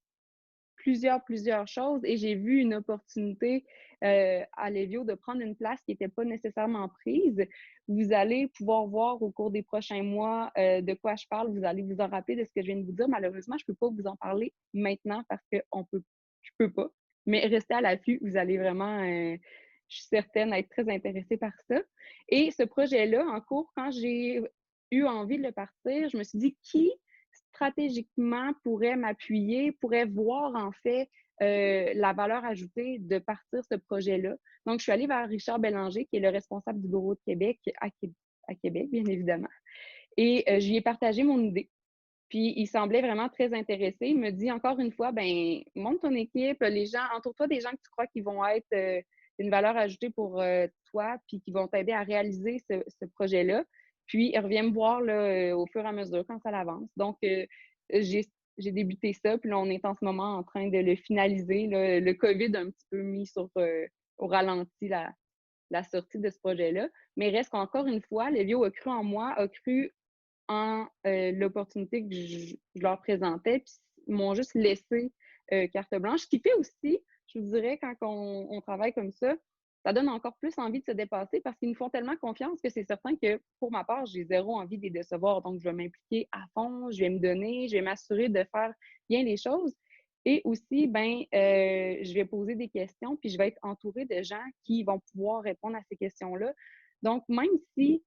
E: plusieurs choses et j'ai vu une opportunité à Levio de prendre une place qui n'était pas nécessairement prise. Vous allez pouvoir voir au cours des prochains mois de quoi je parle. Vous allez vous en rappeler de ce que je viens de vous dire. Malheureusement, je ne peux pas vous en parler maintenant parce que je peux pas. Mais restez à l'affût. Vous allez vraiment, je suis certaine, être très intéressée par ça. Et ce projet-là, en cours, quand j'ai eu envie de le partir, je me suis dit qui stratégiquement pourrait m'appuyer, pourrait voir en fait la valeur ajoutée de partir ce projet-là. Donc, je suis allée vers Richard Bélanger, qui est le responsable du bureau de Québec à Québec, bien évidemment. Et je lui ai partagé mon idée. Puis, il semblait vraiment très intéressé. Il me dit encore une fois, ben monte ton équipe, les gens, entoure-toi des gens que tu crois qui vont être une valeur ajoutée pour toi, puis qui vont t'aider à réaliser ce projet-là. Puis, reviens me voir là, au fur et à mesure quand ça avance. Donc, j'ai débuté ça, puis là, on est en ce moment en train de le finaliser. Là, le COVID a un petit peu mis au ralenti la sortie de ce projet-là. Mais reste qu'encore une fois, Levio a cru en moi, a cru en l'opportunité que je leur présentais, puis ils m'ont juste laissé carte blanche. Ce qui fait aussi, je vous dirais, quand on travaille comme ça donne encore plus envie de se dépasser parce qu'ils nous font tellement confiance que c'est certain que, pour ma part, j'ai zéro envie de les décevoir. Donc, je vais m'impliquer à fond, je vais me donner, je vais m'assurer de faire bien les choses. Et aussi, je vais poser des questions, puis je vais être entourée de gens qui vont pouvoir répondre à ces questions-là. Donc, même si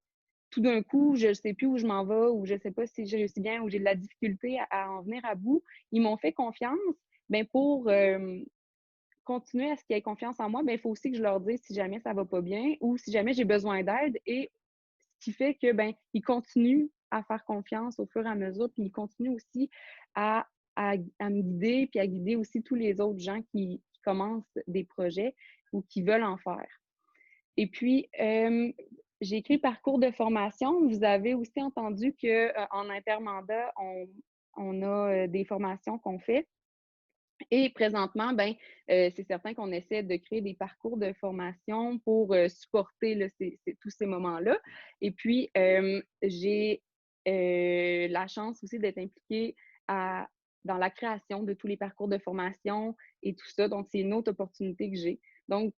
E: tout d'un coup, je ne sais plus où je m'en vais ou je ne sais pas si je réussis bien ou j'ai de la difficulté à en venir à bout, ils m'ont fait confiance. Pour continuer à ce qu'ils aient confiance en moi, il faut aussi que je leur dise si jamais ça ne va pas bien ou si jamais j'ai besoin d'aide. Et ce qui fait que ils continuent à faire confiance au fur et à mesure, puis ils continuent aussi à me guider, puis à guider aussi tous les autres gens qui commencent des projets ou qui veulent en faire. Et puis, j'ai écrit parcours de formation. Vous avez aussi entendu qu'en intermandat, on a des formations qu'on fait. Et présentement, c'est certain qu'on essaie de créer des parcours de formation pour supporter là, tous ces moments-là. Et puis, j'ai la chance aussi d'être impliquée dans la création de tous les parcours de formation et tout ça. Donc, c'est une autre opportunité que j'ai. Donc,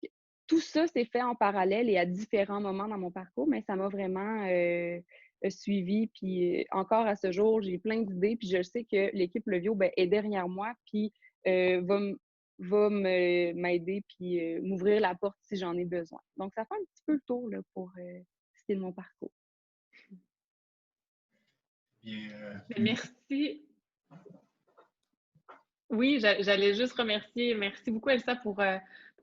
E: tout ça s'est fait en parallèle et à différents moments dans mon parcours, mais ça m'a vraiment suivi. Puis encore à ce jour, j'ai plein d'idées. Puis je sais que l'équipe Levio est derrière moi. Puis va m'aider puis m'ouvrir la porte si j'en ai besoin. Donc, ça fait un petit peu le tour là, pour ce qui est de mon parcours.
C: Merci. Oui, j'allais juste remercier. Merci beaucoup, Elsa, pour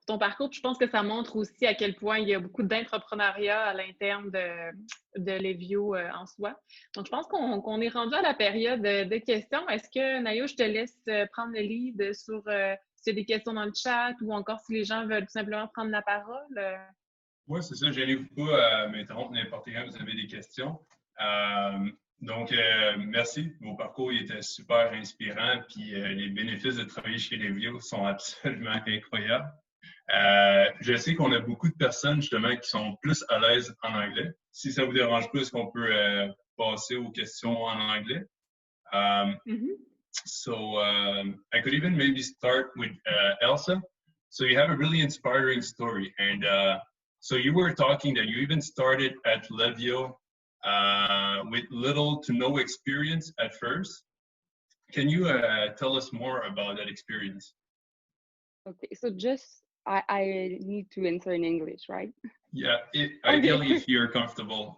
C: ton parcours. Je pense que ça montre aussi à quel point il y a beaucoup d'entrepreneuriat à l'interne de Levio en soi. Donc, je pense qu'on est rendu à la période de questions. Est-ce que, Nayo, je te laisse prendre le lead sur s'il y a des questions dans le chat ou encore si les gens veulent tout simplement prendre la parole?
B: Oui, c'est ça. Gênez-vous pas à m'interrompre n'importe quand vous avez des questions. Donc, merci. Vos parcours étaient super inspirants. Puis les bénéfices de travailler chez Levio sont absolument incroyables. Je sais qu'on a beaucoup de personnes justement qui sont plus à l'aise en anglais. Si ça vous dérange pas, est-ce qu'on peut passer aux questions en anglais? So I could even maybe start with Elsa. So you have a really inspiring story, and so you were talking that you even started at Levio with little to no experience at first. Can you tell us more about that experience?
E: Okay, so just I need to answer in English, right?
B: Yeah, ideally if you're comfortable.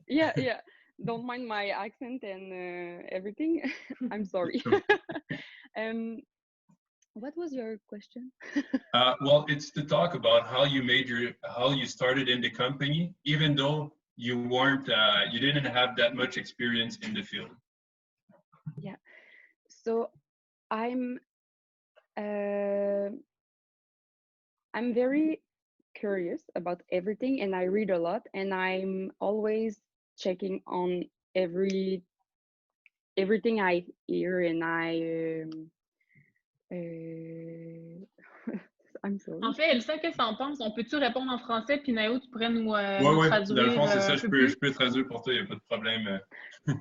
E: Yeah. Don't mind my accent and everything. I'm sorry. What was your question?
B: Well, it's to talk about how you started in the company, even though you didn't have that much experience in the field.
E: Yeah. So I'm very curious about everything, and I read a lot, and I'm always checking on everything I hear, and I'm sorry.
C: En fait, Elsa, qu'est-ce que t'en penses? On peut-tu répondre en français, puis Nayo, tu pourrais nous traduire?
B: Dans le fond, c'est ça, je peux traduire pour toi, il n'y a pas de problème.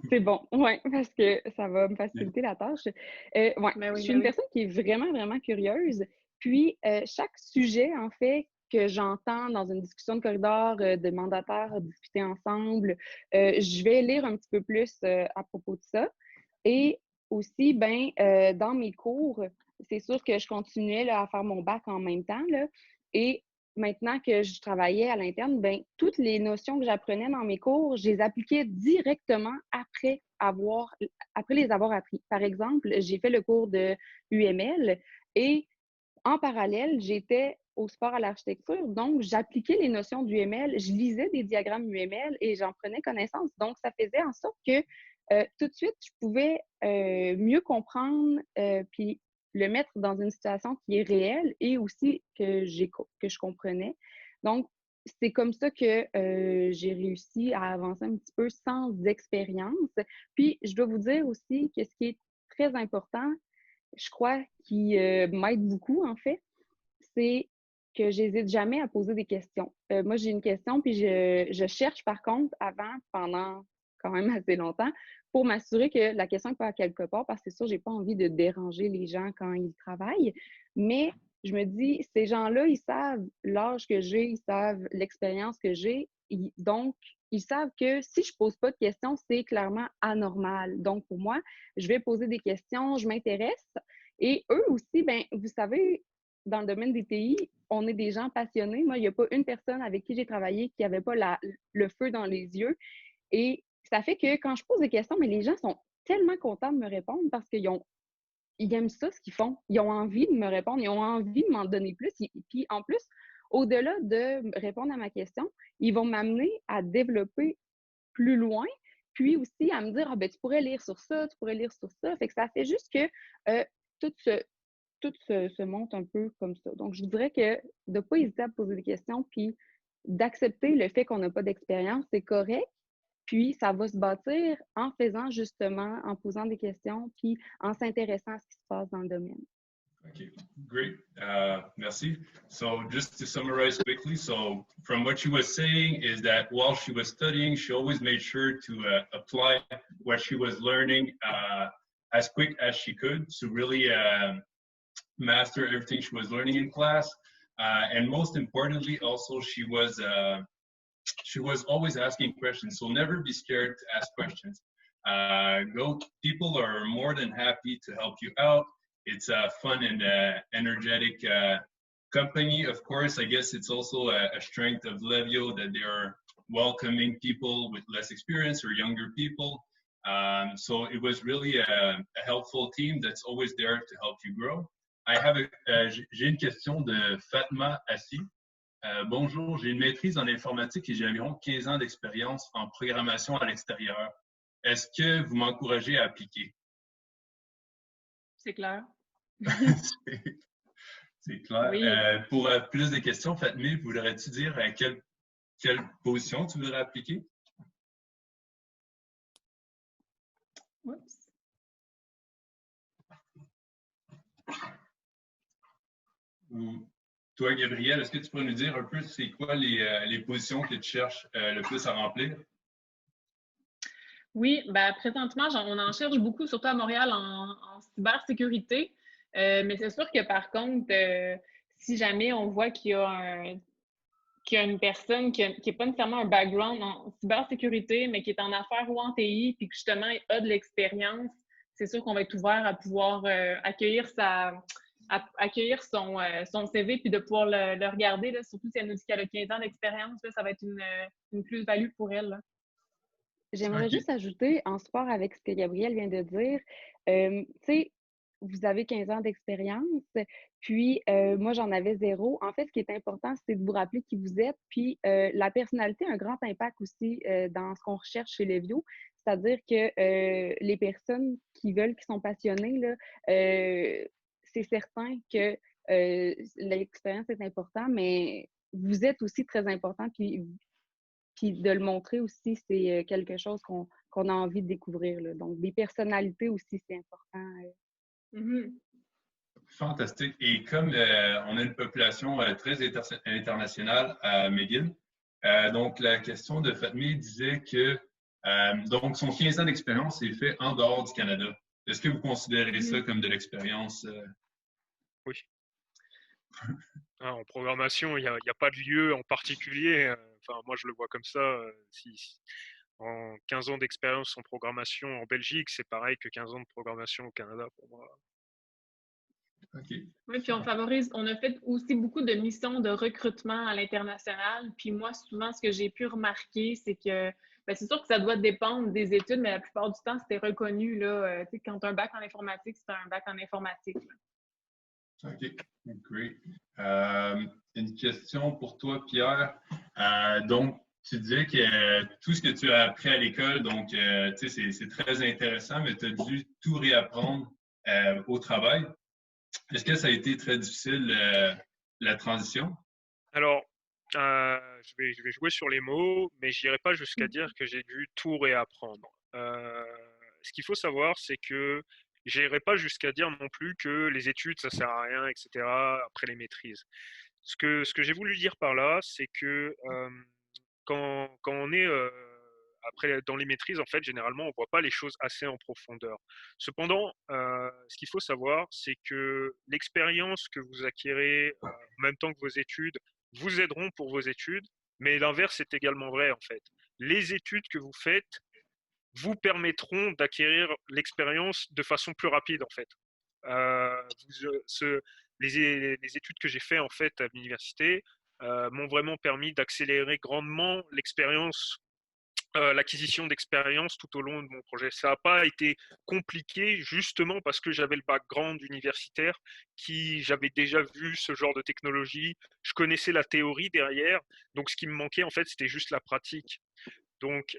E: C'est bon, oui, parce que ça va me faciliter la tâche. Je suis une personne qui est vraiment, vraiment curieuse. Puis, chaque sujet, en fait, que j'entends dans une discussion de corridor de mandataires discuter ensemble, je vais lire un petit peu plus à propos de ça. Et aussi, dans mes cours, c'est sûr que je continuais là, à faire mon bac en même temps. Là, et maintenant que je travaillais à l'interne, toutes les notions que j'apprenais dans mes cours, je les appliquais directement après les avoir appris. Par exemple, j'ai fait le cours de UML et en parallèle, j'étais au sport à l'architecture, donc j'appliquais les notions d'UML, je lisais des diagrammes UML et j'en prenais connaissance. Donc, ça faisait en sorte que tout de suite, je pouvais mieux comprendre puis le mettre dans une situation qui est réelle et aussi que je comprenais. Donc, c'est comme ça que j'ai réussi à avancer un petit peu sans expérience. Puis, je dois vous dire aussi que ce qui est très important, je crois, qui m'aide beaucoup, en fait, c'est que j'hésite jamais à poser des questions. Moi, j'ai une question, puis je cherche, par contre, pendant quand même assez longtemps, pour m'assurer que la question n'est pas à quelque part, parce que c'est sûr, j'ai pas envie de déranger les gens quand ils travaillent. Mais je me dis, ces gens-là, ils savent l'âge que j'ai, ils savent l'expérience que j'ai. Donc, ils savent que si je pose pas de questions, c'est clairement anormal. Donc, pour moi, je vais poser des questions, je m'intéresse. Et eux aussi, ben, vous savez, dans le domaine des TI, on est des gens passionnés. Moi, il n'y a pas une personne avec qui j'ai travaillé qui n'avait pas le feu dans les yeux. Et ça fait que quand je pose des questions, mais les gens sont tellement contents de me répondre parce ils aiment ça, ce qu'ils font. Ils ont envie de me répondre, ils ont envie de m'en donner plus. Et puis, en plus, au-delà de répondre à ma question, ils vont m'amener à développer plus loin, puis aussi à me dire, ah ben, tu pourrais lire sur ça, tu pourrais lire sur ça. Fait que ça fait juste que tout se monte un peu comme ça. Donc, je dirais que de ne pas hésiter à poser des questions, puis d'accepter le fait qu'on n'a pas d'expérience, c'est correct. Puis, ça va se bâtir en faisant justement, en posant des questions, puis en s'intéressant à ce qui se passe dans le domaine.
B: Okay, great. Merci. So just to summarize quickly, so from what she was saying is that while she was studying, she always made sure to apply what she was learning as quick as she could to really master everything she was learning in class. And most importantly, also, she was always asking questions. So never be scared to ask questions. People are more than happy to help you out. It's a fun and energetic company. Of course, I guess it's also a strength of Levio that they are welcoming people with less experience or younger people. So it was really a helpful team that's always there to help you grow. J'ai une question de Fatma Assi. Bonjour, j'ai une maîtrise en informatique et j'ai environ 15 ans d'expérience en programmation à l'extérieur. Est-ce que vous m'encouragez à appliquer?
C: C'est clair.
B: C'est clair.
C: Oui.
B: Pour plus de questions, Fatma, voudrais-tu dire à quelle position tu voudrais appliquer?
C: Oups.
B: Ou toi, Gabriel, est-ce que tu pourrais nous dire un peu c'est quoi les positions que tu cherches le plus à remplir?
C: Oui, ben, présentement, on en cherche beaucoup, surtout à Montréal, en cybersécurité. Mais c'est sûr que par contre, si jamais on voit qu'il y a une personne qui n'est pas nécessairement un background en cybersécurité, mais qui est en affaires ou en TI, puis que justement a de l'expérience, c'est sûr qu'on va être ouvert à pouvoir accueillir son CV puis de pouvoir le regarder, là, surtout si elle nous dit qu'elle a 15 ans d'expérience, ça va être une plus-value pour elle. Là.
E: J'aimerais juste ajouter, en sport avec ce que Gabriel vient de dire, tu sais, vous avez 15 ans d'expérience, puis moi, j'en avais 0. En fait, ce qui est important, c'est de vous rappeler qui vous êtes, puis la personnalité a un grand impact aussi dans ce qu'on recherche chez Levio, c'est-à-dire que les personnes qui sont passionnées, là, c'est certain que l'expérience est importante, mais vous êtes aussi très important, puis de le montrer aussi, c'est quelque chose qu'on a envie de découvrir. Là. Donc, des personnalités aussi, c'est important.
B: Fantastique. Et comme on a une population très internationale à McGill, donc la question de Fatma disait que donc son 15 ans d'expérience est fait en dehors du Canada. Est-ce que vous considérez ça comme de l'expérience?
D: Oui. En programmation, il n'y a pas de lieu en particulier. Enfin, moi, je le vois comme ça. En 15 ans d'expérience en programmation en Belgique, c'est pareil que 15 ans de programmation au Canada pour moi.
B: Okay.
C: Oui, puis on a fait aussi beaucoup de missions de recrutement à l'international. Puis moi, souvent, ce que j'ai pu remarquer, c'est que c'est sûr que ça doit dépendre des études, mais la plupart du temps, c'était reconnu. Là, quand tu as un bac en informatique, c'est un bac en informatique. Là.
B: OK, great. Une question pour toi, Pierre. Donc, tu disais que tout ce que tu as appris à l'école, donc, c'est très intéressant, mais tu as dû tout réapprendre au travail. Est-ce que ça a été très difficile, la transition?
D: Alors, je vais jouer sur les mots, mais je n'irai pas jusqu'à dire que j'ai dû tout réapprendre. Ce qu'il faut savoir, c'est que je n'irai pas jusqu'à dire non plus que les études, ça ne sert à rien, etc., après les maîtrises. Ce que j'ai voulu dire par là, c'est que quand on est après dans les maîtrises, en fait, généralement, on ne voit pas les choses assez en profondeur. Cependant, ce qu'il faut savoir, c'est que l'expérience que vous acquérez en même temps que vos études vous aideront pour vos études, mais l'inverse est également vrai, en fait. Les études que vous faites vous permettront d'acquérir l'expérience de façon plus rapide, en fait. Les études que j'ai faites en fait à l'université m'ont vraiment permis d'accélérer grandement l'expérience, l'acquisition d'expérience tout au long de mon projet. Ça n'a pas été compliqué justement parce que j'avais le background universitaire, j'avais déjà vu ce genre de technologie, je connaissais la théorie derrière, donc ce qui me manquait en fait c'était juste la pratique. Donc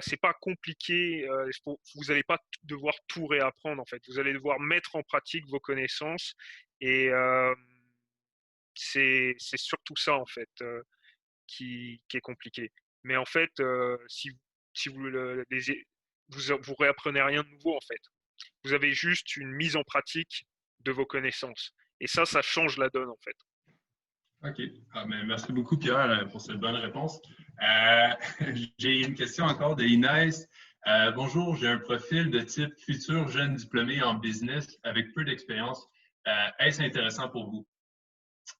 D: c'est pas compliqué, vous n'allez pas devoir tout réapprendre en fait, vous allez devoir mettre en pratique vos connaissances et c'est surtout ça en fait qui est compliqué. Mais en fait, si vous réapprenez rien de nouveau en fait. Vous avez juste une mise en pratique de vos connaissances. Et ça change la donne en fait.
B: OK. Mais merci beaucoup, Pierre, pour cette bonne réponse. J'ai une question encore de Inès. Bonjour, j'ai un profil de type futur jeune diplômé en business avec peu d'expérience. Est-ce intéressant pour vous?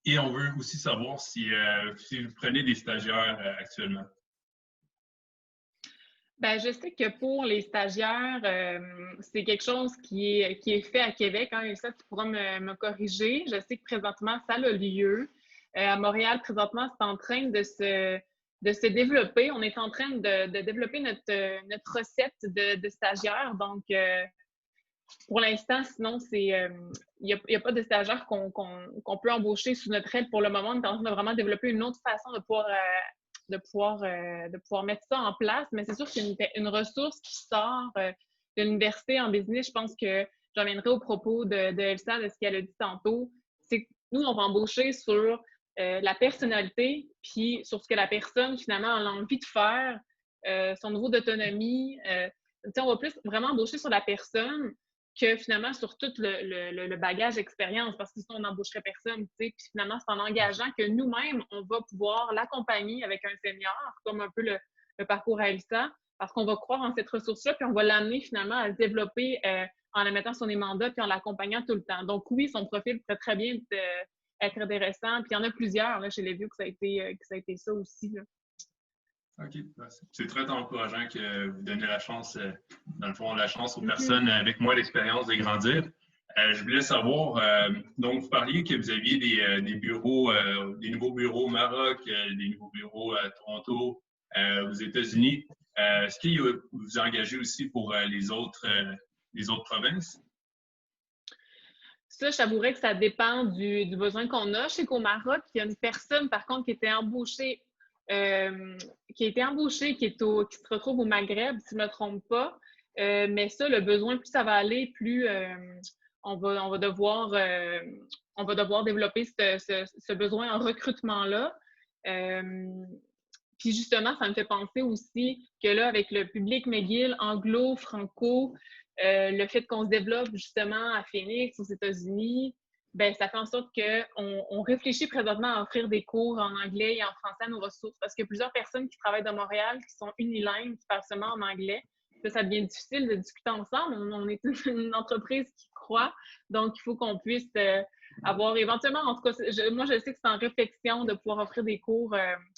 B: Et on veut aussi savoir si vous prenez des stagiaires actuellement.
C: Ben, je sais que pour les stagiaires, c'est quelque chose qui est fait à Québec. Hein, et ça, tu pourras me corriger. Je sais que présentement, ça a lieu. À Montréal, présentement, c'est en train de se développer. On est en train de développer notre recette de stagiaires. Donc, pour l'instant, sinon, il n'y a pas de stagiaires qu'on peut embaucher sous notre aile pour le moment. On est en train de vraiment développer une autre façon de pouvoir mettre ça en place. Mais c'est sûr qu'il y a une ressource qui sort de l'université en business. Je pense que j'en reviendrai au propos de Elsa, de ce qu'elle a dit tantôt. C'est que nous, on va embaucher sur la personnalité, puis sur ce que la personne, finalement, a envie de faire, son niveau d'autonomie. On va plus vraiment embaucher sur la personne que finalement sur tout le bagage d'expérience, parce que sinon, on n'embaucherait personne. Puis finalement, c'est en engageant que nous-mêmes, on va pouvoir l'accompagner avec un senior, comme un peu le parcours à Elsa, parce qu'on va croire en cette ressource-là, puis on va l'amener finalement à se développer en la mettant sur des mandats, puis en l'accompagnant tout le temps. Donc oui, son profil peut très bien être intéressant, puis il y en a plusieurs là, chez les vieux que ça a été ça aussi. Là.
B: OK. C'est très encourageant que vous donnez la chance, dans le fond, la chance aux personnes avec moins d'expérience de grandir. Je voulais savoir, donc vous parliez que vous aviez des bureaux, des nouveaux bureaux au Maroc, des nouveaux bureaux à Toronto, aux États-Unis. Est-ce que vous engagez aussi pour les autres provinces?
C: Ça, je t'avouerais que ça dépend du besoin qu'on a. Je sais qu'au Maroc, il y a une personne, par contre, qui était embauchée, qui se retrouve au Maghreb, si je ne me trompe pas. Mais ça, le besoin, plus ça va aller, plus on va devoir développer ce besoin en recrutement-là. Puis justement, ça me fait penser aussi que là, avec le public McGill, anglo, franco, le fait qu'on se développe justement à Phoenix, aux États-Unis, ben ça fait en sorte qu'on réfléchit présentement à offrir des cours en anglais et en français à nos ressources, parce qu'il y a plusieurs personnes qui travaillent dans Montréal qui sont unilingues, qui parlent seulement en anglais. Ça devient difficile de discuter ensemble. On est une entreprise qui croit, donc il faut qu'on puisse avoir éventuellement, en tout cas, moi je sais que c'est en réflexion de pouvoir offrir des cours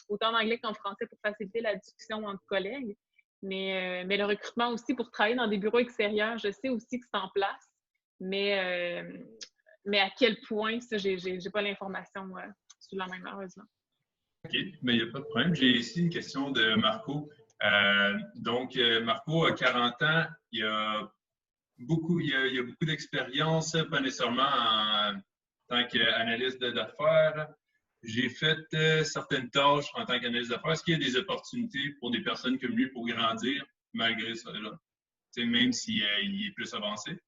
C: autant en anglais qu'en français pour faciliter la discussion entre collègues. Mais le recrutement aussi pour travailler dans des bureaux extérieurs, je sais aussi que c'est en place, mais à quel point, ça, j'ai pas l'information sur la même, malheureusement.
B: OK, mais il n'y a pas de problème. J'ai ici une question de Marco. Donc, Marco a 40 ans, il a beaucoup d'expérience, pas nécessairement en tant qu'analyste d'affaires. J'ai fait certaines tâches en tant qu'analyste d'affaires. Est-ce qu'il y a des opportunités pour des personnes comme lui pour grandir malgré ça, là? Même s'il est plus avancé?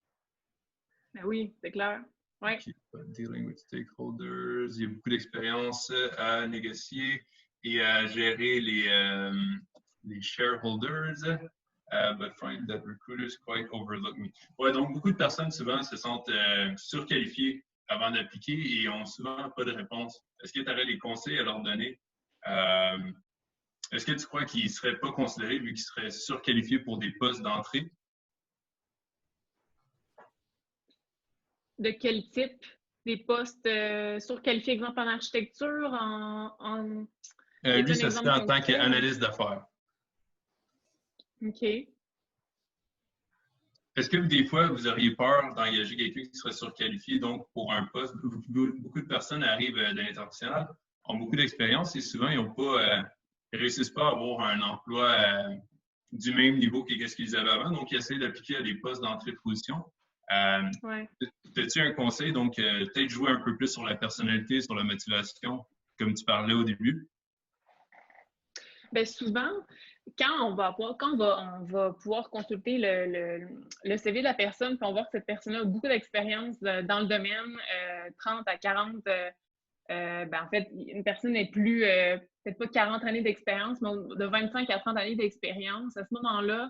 C: Ben oui, c'est clair. Ouais.
B: Dealing with stakeholders. Il y a beaucoup d'expérience à négocier et à gérer les shareholders. But find that recruiters quite overlook me. Ouais, donc beaucoup de personnes souvent se sentent surqualifiées avant d'appliquer et ont souvent pas de réponse. Est-ce que tu aurais des conseils à leur donner? Est-ce que tu crois qu'ils ne seraient pas considérés vu qu'ils seraient surqualifiés pour des postes d'entrée?
C: De quel type? Des postes surqualifiés, exemple en architecture,
B: Lui, ça serait en tant qu'analyste d'affaires.
C: OK.
B: est-ce que des fois, vous auriez peur d'engager quelqu'un qui serait surqualifié donc pour un poste? Beaucoup de personnes arrivent de l'international, ont beaucoup d'expérience et souvent, ils ne réussissent pas à avoir un emploi du même niveau que ce qu'ils avaient avant. Donc, ils essaient d'appliquer à des postes d'entrée de position.
C: Ouais.
B: As-tu un conseil? Donc, peut-être jouer un peu plus sur la personnalité, sur la motivation, comme tu parlais au début?
C: Bien, souvent, quand on va pouvoir consulter le CV de la personne, puis on voit que cette personne a beaucoup d'expérience dans le domaine, 30 à 40, en fait, une personne n'est plus, peut-être pas 40 années d'expérience, mais de 25 à 30 années d'expérience. À ce moment-là,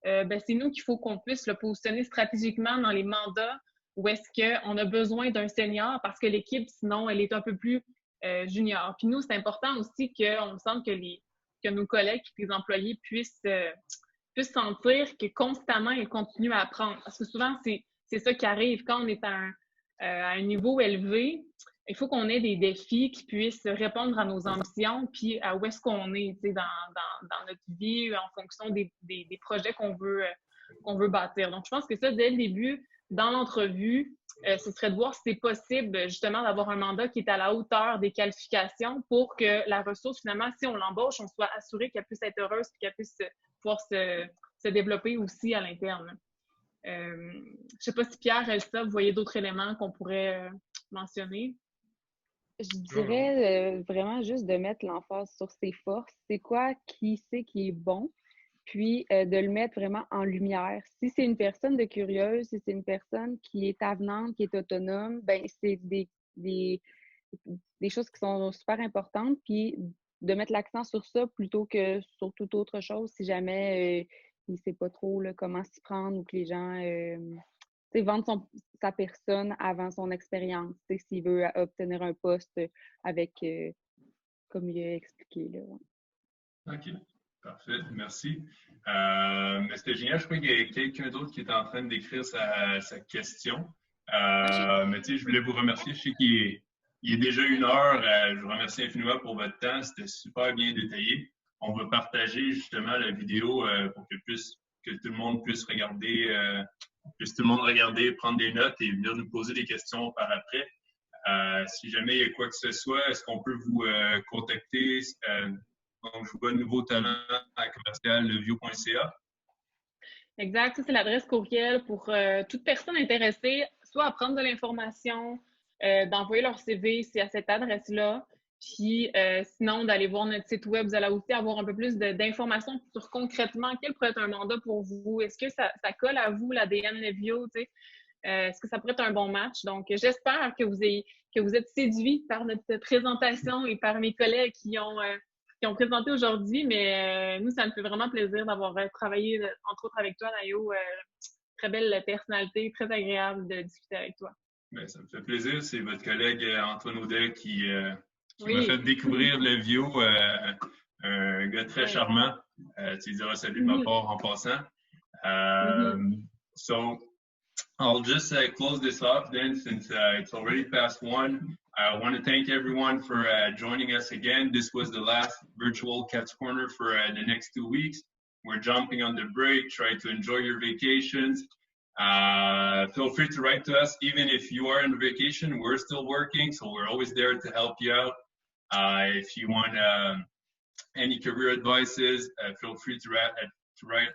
C: c'est nous qu'il faut qu'on puisse le positionner stratégiquement dans les mandats où est-ce qu'on a besoin d'un senior parce que l'équipe, sinon, elle est un peu plus junior. Puis nous, c'est important aussi qu'on sente que nos collègues et les employés puissent sentir que constamment, ils continuent à apprendre. Parce que souvent, c'est ça qui arrive. Quand on est à un niveau élevé, il faut qu'on ait des défis qui puissent répondre à nos ambitions puis à où est-ce qu'on est dans notre vie en fonction des projets qu'on veut bâtir. Donc, je pense que ça, dès le début, dans l'entrevue, ce serait de voir si c'est possible justement d'avoir un mandat qui est à la hauteur des qualifications pour que la ressource, finalement, si on l'embauche, on soit assuré qu'elle puisse être heureuse et qu'elle puisse pouvoir se développer aussi à l'interne. Je ne sais pas si Pierre, Elsa, vous voyez d'autres éléments qu'on pourrait mentionner?
E: Je dirais vraiment juste de mettre l'emphase sur ses forces. C'est quoi qui sait qui est bon? Puis de le mettre vraiment en lumière. Si c'est une personne de curieuse, si c'est une personne qui est avenante, qui est autonome, ben c'est des choses qui sont super importantes. Puis de mettre l'accent sur ça plutôt que sur toute autre chose si jamais il ne sait pas trop là, comment s'y prendre ou que les gens vendre sa personne avant son expérience, s'il veut obtenir un poste avec, comme il a expliqué. Là.
B: OK. Parfait. Merci. Mais c'était génial. Je crois qu'il y a quelqu'un d'autre qui est en train d'écrire sa question. Mais tu sais, je voulais vous remercier. Je sais qu'il est déjà 1 heure. Je vous remercie infiniment pour votre temps. C'était super bien détaillé. On va partager justement la vidéo pour que tout le monde puisse regarder, prendre des notes et venir nous poser des questions par après. Si jamais il y a quoi que ce soit, est-ce qu'on peut vous contacter? Donc, je vois Nouveau Talent à commercial.levio.ca.
C: Exact. Ça, c'est l'adresse courriel pour toute personne intéressée, soit à prendre de l'information, d'envoyer leur CV, c'est à cette adresse-là. Puis sinon, d'aller voir notre site web, vous allez aussi avoir un peu plus d'informations sur concrètement quel pourrait être un mandat pour vous. Est-ce que ça colle à vous, l'ADN Levio? Est-ce que ça pourrait être un bon match? Donc, j'espère que vous êtes séduits par notre présentation et par mes collègues qui ont présenté aujourd'hui, mais nous, ça me fait vraiment plaisir d'avoir travaillé, entre autres, avec toi, Nayo. Très belle personnalité, très agréable de discuter avec toi.
B: Bien, ça me fait plaisir. C'est votre collègue Antoine Audet qui
C: Oui.
B: m'a fait découvrir Levio, un gars très charmant. Tu diras salut de ma part en passant. So, I'll just close this off then since it's already past 1. I want to thank everyone for joining us again. This was the last virtual Cats Corner for the next 2 weeks. We're jumping on the break. Try to enjoy your vacations. Feel free to write to us. Even if you are on vacation, we're still working, so we're always there to help you out. If you want any career advices, feel free to write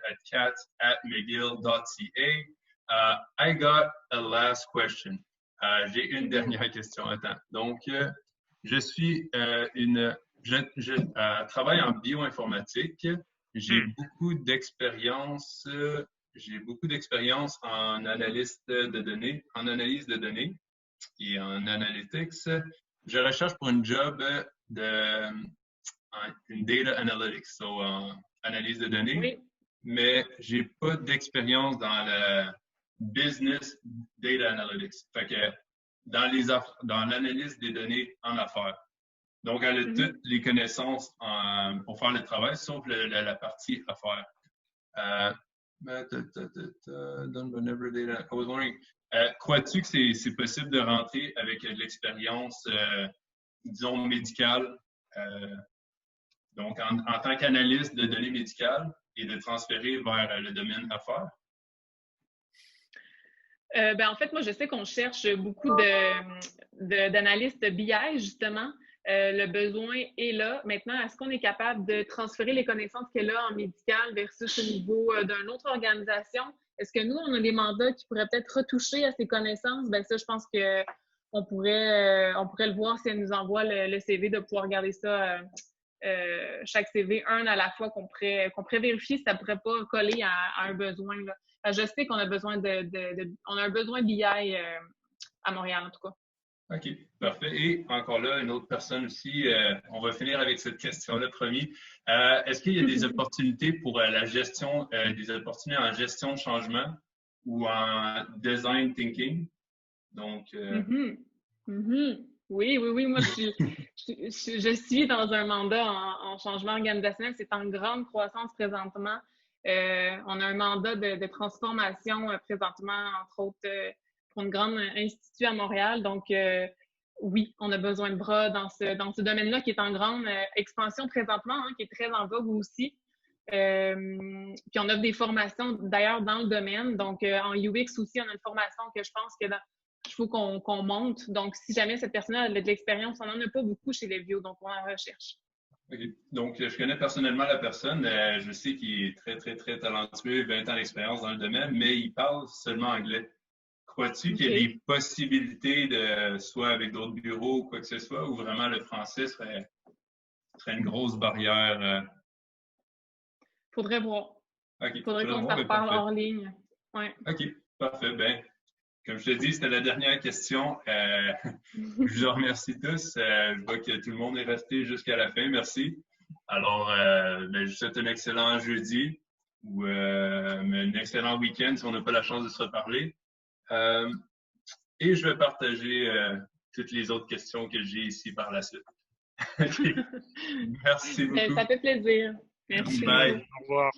B: at cats@mcgill.ca. I got a last question. J'ai une dernière question. Attends. Donc, je travaille en bioinformatique. J'ai beaucoup d'expérience. J'ai beaucoup d'expérience en analyse de données et en analytics. Je recherche pour une job en data analytics, so analyse de données,
C: oui.
B: Mais j'ai pas d'expérience dans le business data analytics. Fait que dans l'analyse des données en affaires. Donc, elle a toutes les connaissances pour faire le travail, sauf la partie affaires. Crois-tu que c'est possible de rentrer avec de l'expérience, disons, médicale, donc en tant qu'analyste de données médicales et de transférer vers le domaine affaires?
C: En fait, moi, je sais qu'on cherche beaucoup d'analystes BI, justement. Le besoin est là. Maintenant, est-ce qu'on est capable de transférer les connaissances qu'elle a en médical versus au niveau d'une autre organisation? Est-ce que nous, on a des mandats qui pourraient peut-être retoucher à ces connaissances? Ben ça, je pense que on pourrait le voir si elle nous envoie le CV, de pouvoir regarder ça, chaque CV, un à la fois, qu'on pourrait vérifier si ça ne pourrait pas coller à un besoin, là. Je sais qu'on a besoin on a un besoin BI à Montréal, en tout cas.
B: OK, parfait. Et encore là, une autre personne aussi, on va finir avec cette question-là, promis. Est-ce qu'il y a des opportunités pour la gestion, des opportunités en gestion de changement ou en design thinking? Donc,
C: Oui. Moi, je suis dans un mandat en changement organisationnel. C'est en grande croissance présentement. On a un mandat de transformation présentement, entre autres, pour une grande institut à Montréal. Donc, oui, on a besoin de bras dans ce domaine-là qui est en grande expansion présentement, qui est très en vogue aussi. Puis on offre des formations d'ailleurs dans le domaine. Donc, en UX aussi, on a une formation que je pense qu'il faut qu'on monte. Donc, si jamais cette personne a de l'expérience, on n'en a pas beaucoup chez Levio, donc on en recherche.
B: Okay. Donc, je connais personnellement la personne. Je sais qu'il est très, très, très talentueux, 20 ans d'expérience dans le domaine, mais il parle seulement anglais. Crois-tu qu'il y a des possibilités de, soit avec d'autres bureaux ou quoi que ce soit, ou vraiment le français serait une grosse barrière?
C: Faudrait voir.
B: Okay.
C: Faudrait qu'on se reparle hors ligne. Ouais.
B: OK, parfait. Ben, comme je te dis, c'était la dernière question. Je vous remercie tous. Je vois que tout le monde est resté jusqu'à la fin. Merci. Alors, je vous souhaite un excellent jeudi ou un excellent week-end si on n'a pas la chance de se reparler. Et je vais partager toutes les autres questions que j'ai ici par la suite. Merci beaucoup.
C: Ça fait plaisir. Merci.
B: Bye.
D: Au revoir.